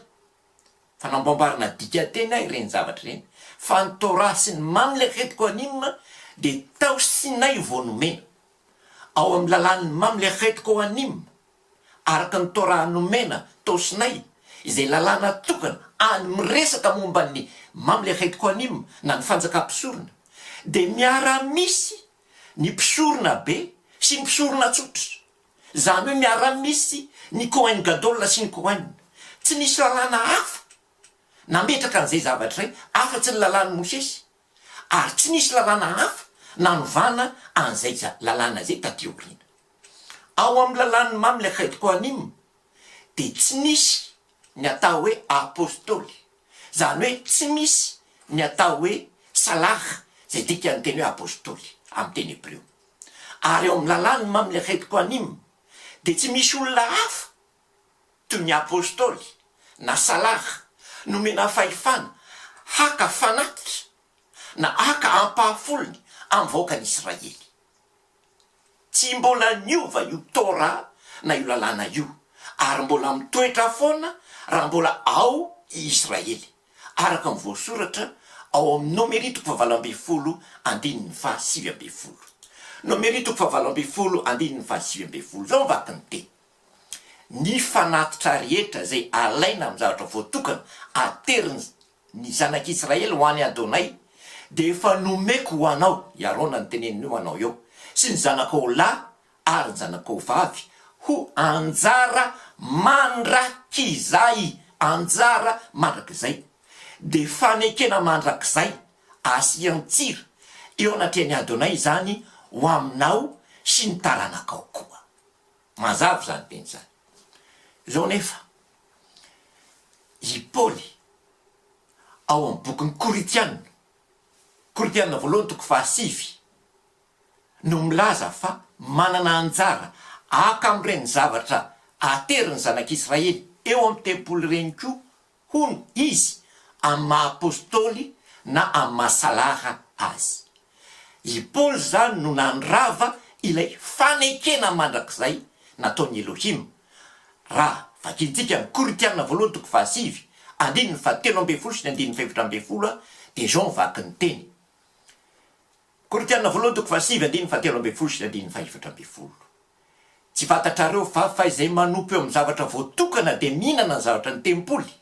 Fanamboambarana dikateny ahy ireny zavatra ireny, fa ny Torah sy ny mamile retiko anima de tao Sinay vao nomena. Ao amin'ny lalàn'ny mamile retiko anima araka ny Torah nomena tao Sinay, izay lalàna tokana any miresaka momba ny mamile retiko anima na ny fanjakam-pisorona, de miara-misy ny mpisorona be sy ny mpisorona tsotra. Zany hoe miara-misy ny Kohen Gadol sy ny Kohen. Tsy nisy lalàna hafa nametraka an'izay zavatra izay afa-tsy ny lalàny Mosesy, ary tsy nisy lalàna hafa nanovana an'izay lalàna zay taty aoriana. Ao amin'ny lalàny mamile retiko anima de tsy nisy ny atao hoe apôstôly, zany hoe tsy misy ny atao hoe salaha, zay dika ny teny hoe apôstôly amin'ny teny Hebreo. Ary eo amin'ny lalàny mamile retiko anima de tsy misy olona hafa toy ny apôstôly na salaha nomena fahefana haka fanatitra na haka ampahafolony amin'ny vahoaka ny Israely. Tsy mbola niova io Torah na io lalàna io, ary mbola mitoetra foana raha mbola ao i Israely, araka ny voasoratra ao amin'ny Nomeritoko 7:10 andininy 7:20. Nomeritoko 7:10 andininy 7:20. Zao mivaky ny teny: ny fanatitra rehetra zay alaina amin'ny zavatra voatokana ateriny ny zanak'Israely ho any Adonay de efa nomeko ho anao, Arona ny teneniny ho anao eo, sy ny zanakao lahy ary ny zanakao vavy ho anjara mandrakizay, anjara mandrakizay. De fanekena mandrakizay asian-tsira eo anatrehany Adonay zany ho aminao sy ny taranakao koa. Mazava zany teny zany. Zao nefa i Paoly ao amin'ny bokin'ny Koritianina voalohany 5 no milaza fa manana anjara akam'ireny zavatra ateriny zanak'Israely eo amin'ny tempoly reny koa hono izy amin'ny maha-apôstôly na amin'ny mahasalaha azy. I Paoly zany no nandrava ilay fanekena mandrakizay nataony Elohim. Raha vakintsika amin'ny Koritiana voalohany toko fahasivy andininy fahatelo amby folo sy ny andininy faefatra amby folo dia zao mivaky ny teny. Koritiana voalohany toko fahasivy andininy fahatelo amby folo sy ny andininy faefatra amby folo. Tsy fantatrareo fa izay manompy eo amin'ny zavatra voatokana dia mihinana ny zavatra ny tempoly.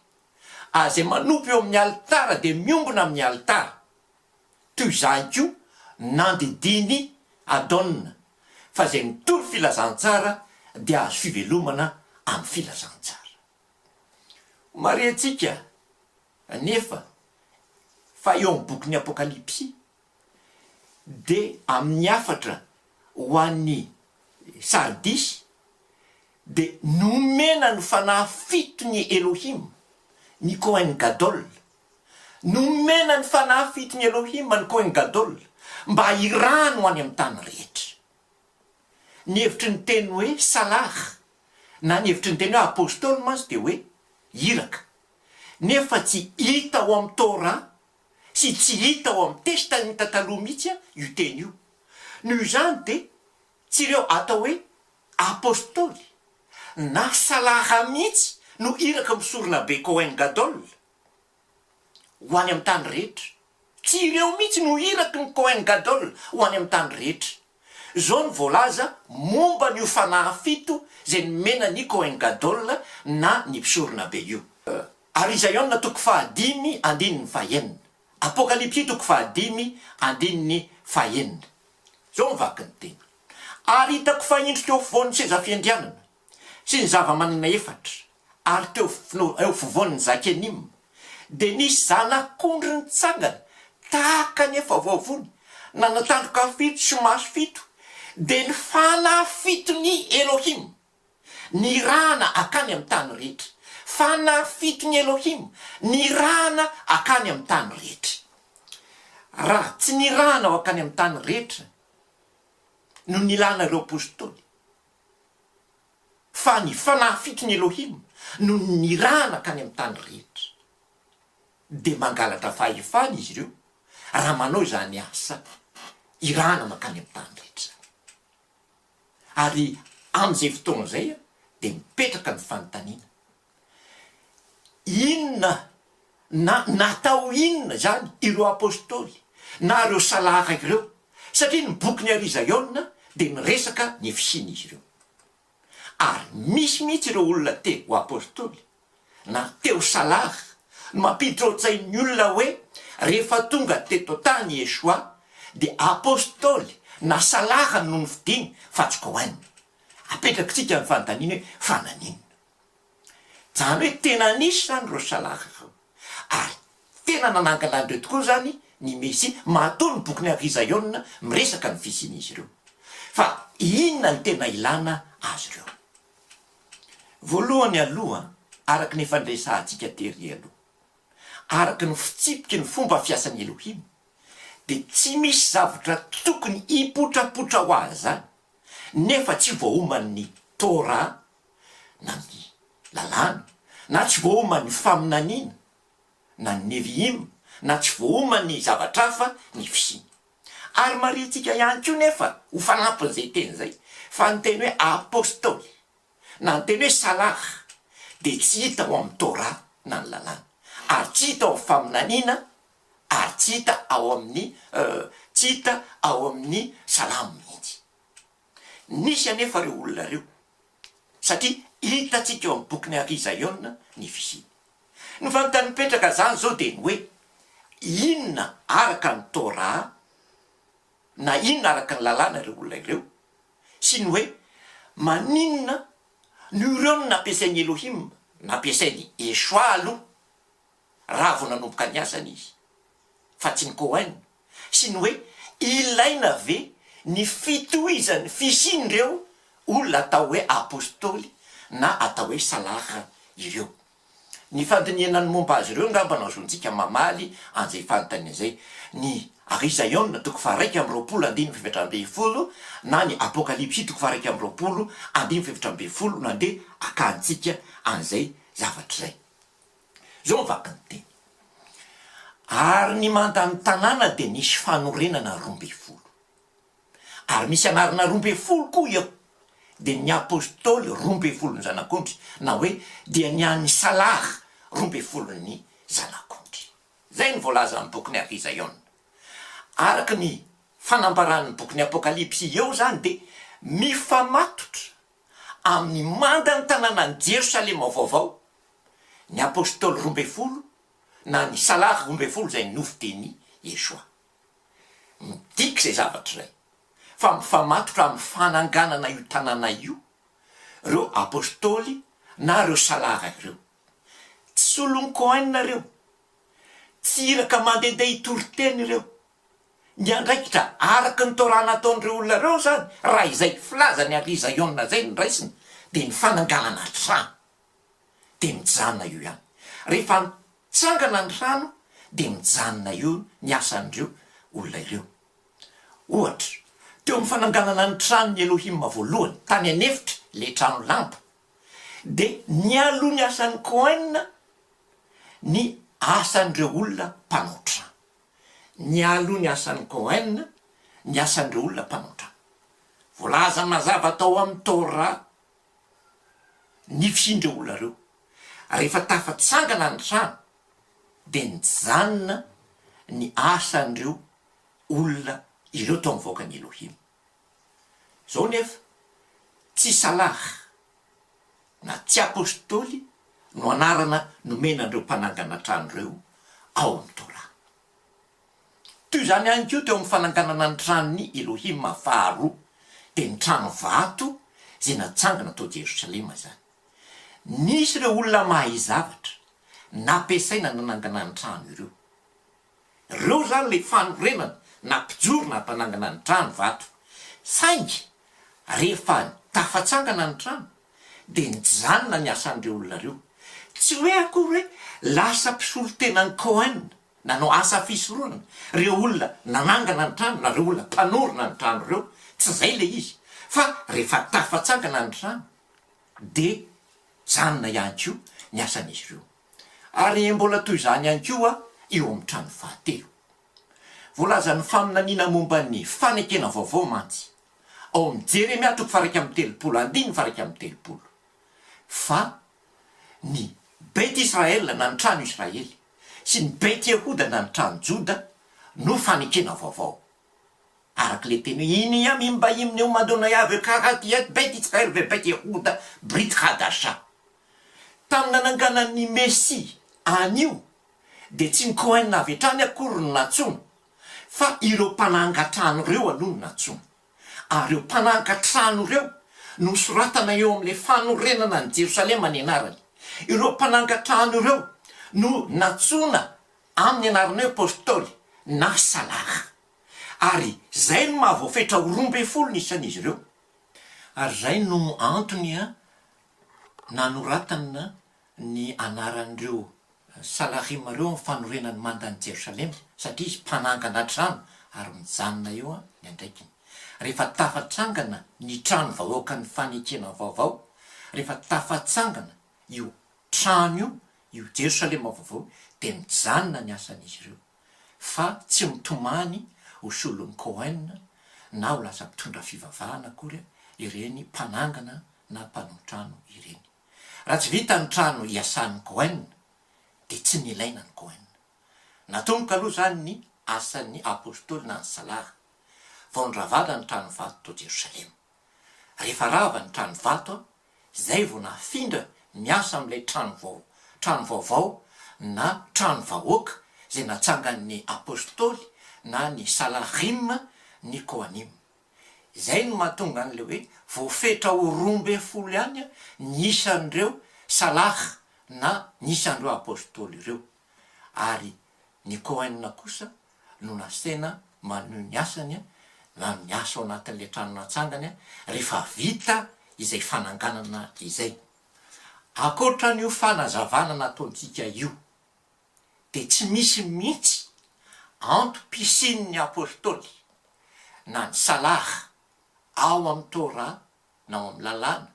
Izay manompy eo amin'ny alitara dia miombona amin'ny alitara. Toy izany koa nandidiny Adona, fa izay mitory filazantsara dia azo fivelomana amin'ny filazantsara. Mariantsika nefa fa eo amin'ny bokin'ny Apokalipsy dia amin'ny afatra ho an'ny Sardis dia nomena ny fanahy fito ny Elohim, ny Kohen Gadol. Nomena ny fanahy fito ny Elohim, ny Kohen Gadol, mba irano ho any amin'ny tany rehetra. Ny hevitry ny teny hoe salah, na ny hevitry ny teny hoe apôstôly mantsy dia hoe iraka. Nefa tsy hita ao amin'ny Torah sy tsy hita ao amin'ny testamenta taloha mihitsy io teny io. Noho izany dia tsy ireo atao hoe apôstôly na salaha mihitsy no iraka misorona be Kohen Gadol ho any amin'ny tany rehetra. Tsy ireo mihitsy no iraka ny Kohen Gadol ho any amin'ny tany rehetra. Zao ny voalaza momba n'io fanahy fito izay nomena ny Kohen Gadol na ny mpisorona be io. Ary Isaiona toko fahadimy andininy fahaenina. Apokalipsy toko fahadimy andininy fahaenina. Zao mivaky ny teny. Ary hitako faindro teo fovoan'ny seza fiandrianana sy ny zava-manana efatra, ary teo eo fovoan'ny zakenim, dia nisy zanak'ondry nitsangana tahaka ny efa vaovony, nanatandroka fito sy maso fito, dia ny fanahy fito ny Elohim nirahana akany amin'ny tany rehetra. Fanahy fito ny Elohim nirahana akany amin'ny tany rehetra. Raha tsy nirahana ao akany amin'ny tany rehetra no nilana ireo apôstôly, fa ny fanahy fito ny Elohim no nirahana akany amin'ny tany rehetra, dia mangalatra fahefana izy ireo raha manao izany asa irahana makany amin'ny tany rehetra. Ary amin'izay fotoana izay dia mipetraka ny fanontaniana. Inona na natao inona zany ireo apôstôly na ireo salaha ireo? Satria ny boky ny Isaiona dia miresaka ny fisian'izy ireo. Ary misy mihitsy ireo olona teo apôstôly na teo salaha no mampiditra ao an-tsain'ny olona hoe rehefa tonga teto tany Yesoa dia apôstôly na salaha no nifidiny fa tsy Kohen. Apetrakintsika ny fanontaniana hoe fananina. Zany hoe tena nisy zany reo salaha ireo. Ary tena nanangalandreo tokoa zany ny Mesia, matoa ny boky ny Isaiona miresaka ny fisian'izy ireo. Fa inona ny tena ilana azy ireo? Voalohany aloha, araky ny fandresantsika tery aloha, araky ny fitsipiky ny fomba fiasan'ny Elohim, dia tsy misy zavatra tokony hipotrapotra ho azy zany, nefa tsy voahoman'ny Torah na ny lalàna, na tsy voahoman'ny faminaniana na ny Neviim, na tsy voahoman'ny zavatra hafa ny fisiny. Ary maritsika ihany koa nefa ho fanampin'izay teny zay, fa ny teny hoe apôstôly na ny teny hoe salaha dia tsy hita ao amin'ny Torah na ny lalàna, ary tsy hita ao amin'ny faminaniana, ary tsy hita ao amin'ny salamo mihitsy. Nisy anefa reo olona reo, satria hitatsika eo amin'ny boky ny Isaiona ny fisiny. Ny fanontany mipetraka zany zao dia ny hoe inona araka ny Torah na inona araka ny lalàna ireo olona ireo, sy ny hoe maninona no ireo no nampiasain'ny Elohim, nampiasain'ny Yesoa aloha raha vao nanomboka ny asany izy, fa tsy ny Kohen, sy ny hoe ilaina ve ny fitohizan'ny fisin'ireo olona atao hoe apôstôly na atao hoe salaha ireo. Ny fandiniana ny momba azy ireo ngamba nazontsika mamaly an'izay fanontaniana izay, ny Isaiona toko faha 1:20 na ny Apokalipsy toko faha 1:20 nandeha akantsika an'izay zavatra izay. Zao mivaky ny teny. Ary ny mandany tanàna dia nisy fanorenana 12. ary misy anarana 12 koa eo dia ny apôstôly 12 ny zanak'ondry na hoe dia ny an'ny salaha 12 ny zanak'ondry. Zay ny voalaza amin'ny boky ny Arizaïona. Araka ny fanambaran'ny boky ny Apokalipsy eo zany dia mifamatotra amin'ny manda ny tanàna ny Jerosalema vaovao ny apôstôly 12 na ny salaha 12 zay nofiteny Yesoa. Midika zay zavatra zay fa mifamatotra amin'ny fananganana io tanàna io reo apôstôly na reo salaha ireo. Tsy solon-koaina reo, tsy iraka mandehandeha hitoriteny ireo. Ny andraikitra araka ny torana nataon'ireo olona reo zany raha izay filaza ny Arizaïona zay ny raisiny dia ny fananganana trano dia mijanona io ihany. Rehefa mitsangana ny trano dia mijanona io ny asan'ireo olona ireo. Ohatra teo amin'ny fananganana ny trano ny Elohima voalohany tany anefitra le trano lampo dia ny aloha ny asan'ny Kohaina ny asan'ireo olona mpanao trano. Ny aloha ny asan'ny Kohaina ny asan'ireo olona mpanao trano. Voalaza mazava tao amin'ny Torah ny fisindreo olona reo. Rehefa tafatsangana ny trano dia nijanona ny asan'ireo olona ireo tao mivoaka ny Elohim. Zao nefa tsy salaha na tsy apôstôly no anarana nomenandreo mpanangana trano reo ao amin'ny Torah. Toy zany ihany koa teo amin'ny fananganana ny tranony Elohim faharoa dia ny trano vato zay natsangana tao Jerosalema zany. Nisy ireo olona mahay zavatra nampiasaina nanangana ny trano ireo. Reo zany le fanorenana na mpijoro na mpanangana ny trano vato. Saingy rehefa tafatsangana ny trano dia nijanona ny asan'ireo olona reo. Tsy hoe akory hoe lasa mpisolo tenany Kohaina nanao asa fisoroana reo olona nanangana ny trano na reo olona mpanorona ny trano reo. Tsy zay le izy fa rehefa tafatsangana ny trano dia janona ihany koa ny asan'izy ireo. Ary mbola toy izany ihany koa eo amin'ny trano fahatelo. Voalaza ny faminaniana momba ny fanekena vaovao mantsy ao amin'ny Jeremia 9:30 fa ny bety Israela na ny trano Israely sy ny bety Yehoda na ny trano Joda no fanekena vaovao. Araka le teny hoe iny ia mimbahimina eo mandona avy karatiyat bety Israel ve bety Yehoda Brit Hadasha. Tamin'ny nananganan'ny Mesia anio dia tsy ny Kohaina avy hatrany akory no natsoina fa ireo mpanangan-trano ireo aloha no natsoina. Ary ireo mpanangan-trano ireo no soratana eo amin'ilay fanorenana ny Jerosalema ny anarany. Ireo mpanangan-trano ireo no natsoina amin'ny anarana eo apôstôly na salaha. Ary zay no mahavoafetra 12 nisan'izy ireo. Ary zay no antony nanoratana ny anaran'ireo salahima reo amin'ny fanorenany mandan'ny Jerosalema satria izy mpanangana trano ary mijanona eo ny andraikiny. Rehefa tafatsangana ny trano vahoaka ny fanekena vaovao, rehefa tafatsangana io trano io Jerosalema vaovao dia mijanona ny asan'izy ireo fa tsy mitomany ho solon'ny Kohaina na ho lasa mitondra fivavahana akory ireny mpanangana na mpanao trano ireny. Raha tsy vita ny trano iasan'ny Kohaina dia tsy nilaina ny Kohaina. Natomboka aloha zany ny asan'ny apôstôly na ny salaha vao nravada ny trano vato to Jerosalema. Rehefa rava ny trano vato zay vao nafindra miasa amin'ilay trano vaovao na trano vahoaka zay natsangan'ny apôstôly na ny salahima ny Kohanim. Zay no mahatonga an'le hoe voafetra ho 12 ihany ny isan'ireo salaha na ny isan'ireo apôstôly ireo. Ary ny Kohaina kosa no nasaina maneho ny asany na miasa ao anatin'ilay trano natsangany rehefa vita izay fananganana izay. Akoatra n'io fanazavana nataontsika io dia tsy misy mihitsy antom-pisin'ny apôstôly na ny salaha ao amin'ny Torah na ao amin'ny lalàna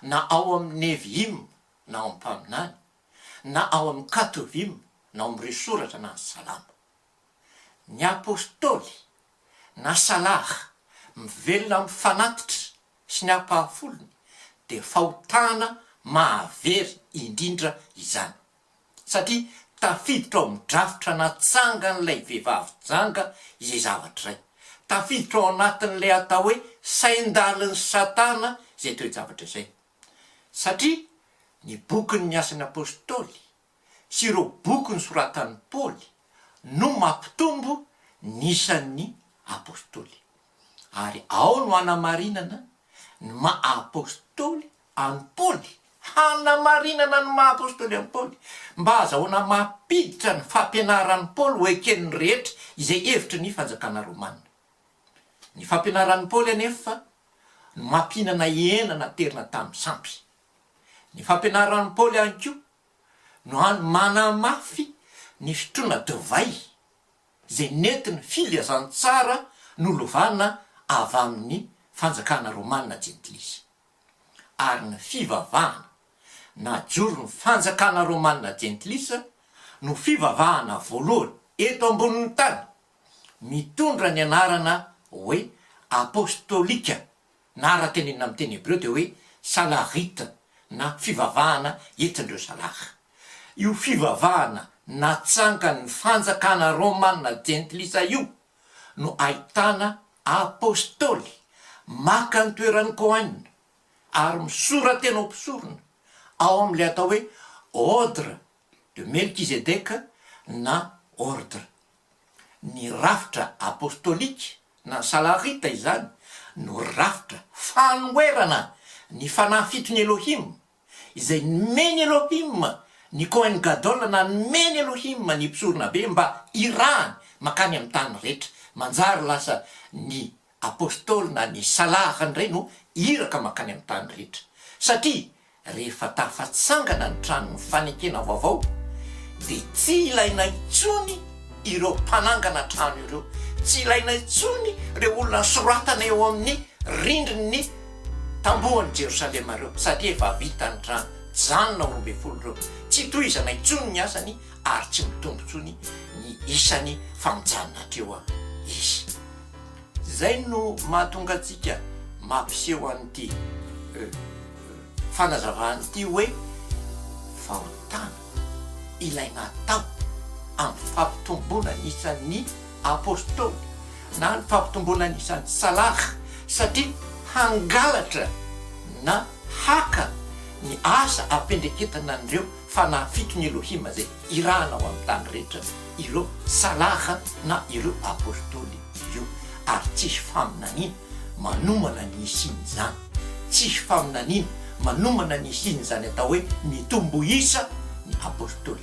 na ao amin'ny Neviim na ao amin'ny mpaminany na ao amin'ny Katovim na ao amin'ireo soratra na ny salama. Ny apôstôly na salaha mivelona mifanatitra sy ny ampahafolony dia fahotana mahavery indrindra izany satria tafiditra ao midrafitra natsangan'ilay vehivavy janga izay zavatra iray, tafiditra ao anatin'ilay atao hoe sain-daliny satana izay toe-javatra izay satria ny bokyny asan'ny apôstôly sy ireo boky ny soratan'ny Paoly no mampitombo nisan'ny apôstôly ary ao no hanamarinana ny maha-apôstôly any Paoly, hanamarinana ny maha-apôstôly any Paoly mba azahoana mampiditra ny fampianaran'ny Paoly ho eken'ny rehetra izay hevitry ny fanjakana Romanina. Ny fampianaran'ny Paoly anefa no mampihinana enana terina tamin'ny sampy. Ny fampianaran'ny Paoly any koa no manamafy ny fitrona divay izay netiny filazantsara nolovana avy amin'ny fanjakana Romanina Jentilisa. Ary ny fivavahana na joro ny fanjakana Romanina Jentilisa no fivavahana voalohany eto ambonin'ny tany mitondra ny anarana hoe apôstôlika na ara-tenenina amin'ny teny hebreo dia hoe salarita na fivavahana entindreo salaha. Io fivavahana natsangan'ny fanjakana Romanina Jentilisa io no ahitana apôstôly maka ny toeran'ny Kohanina ary misoratena ao mpisorona ao amin'ilay atao hoe ordre de Melkizedeka na ordre. Ny rafitra apôstôlika na salarita izany no rafitra fanoerana ny fanahy fitony Elohim izay nomeny Elohim ny Kohen Gadol na nomeny Elohim ny mpisorona be mba irahany makany amin'ny tany rehetra, manjary lasa ny apôstôly na ny salahany rey no iraka makany amin'ny tany rehetra satria rehefa tafatsangana ny tranony fanekena vaovao dia tsy ilaina intsony ireo mpanangana trano ireo, tsy ilaina intsony ireo olona soratana eo amin'ny rindriny tambohany Jerosalema ireo satria efa vita ny trano janona ho 12 ireo, tsy tohizana intsony ny asany ary tsy mitombo intsony ny isany famonjanana hatreo izy. Zay no mahatonga antsika mampiseho an'ity fanazavany hoe fahotana ilaina atao amin'ny fampitomboana isan'ny apôstôly na ny fampitomboana isan'ny salaha satria hangalatra na haka ny asa ampendreketana an'ireo fanahy fitony Elohim zay irahana ao amin'ny tany rehetra ireo salaha na ireo apôstôly io. Ary tsisy faminanina manomana ny isin'izany, tsisy faminanina manomana ny isin'izany atao hoe mitombo isa ny apôstôly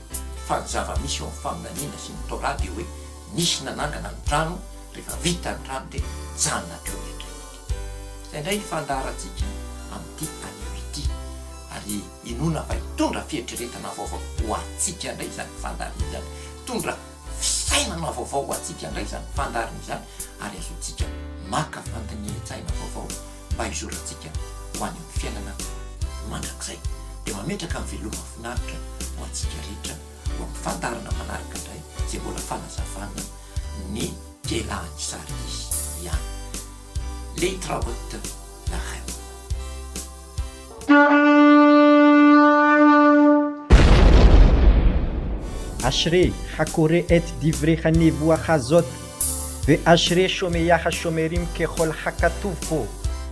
fa ny zava-misy eo amin'ny faminanina sy ny Torah dia hoe nisy nanangana ny trano, rehefa vita ny trano dia janona treo rehetra. Zay indray fandaharantsika amin'ity anio ity ary inona fa hitondra fieritreretana vaovao ho antsika indray izany fandarina izany, hitondra fisainana vaovao ho antsika indray izany fandarina izany ary azontsika maka fandinian-tsaina vaovao mba hizorantsika ho any amin'ny fiainana mandrakizay dia mametraka amin'ny veloma finaritra ho antsika rehetra ho amin'ny fandarana manaraka indray izay mbola fanazavana ny kelahany Sardis ihany. Les travaux de la reine. Ashre hakore et divre hanevoa hazot ve ashre shomeyaha shomerim kehol hakatufo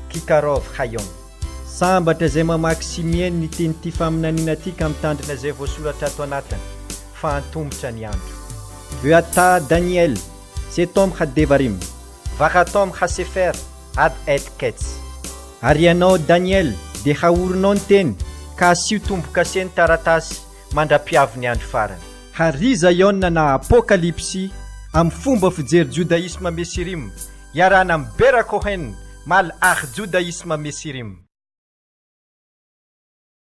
kikarov hayom. Sambatra izay mamaky sy miaino ny tenyity faminaniana ty ka mitandrina izay voasoratra ato anatiny fa antombotra ny andro. Ve ata Daniel setom hadevarim varatom hasefer ad et kets. Ary ianao Daniel dia haorinao ny teny ka asio tomboka seny taratasy mandra-piavy ny andro farany. Hariza iona na apokalipsy amin'ny fomba fijery judaisma mesirim iarana amin'ny Bera Kohen mal judaisma mesirim.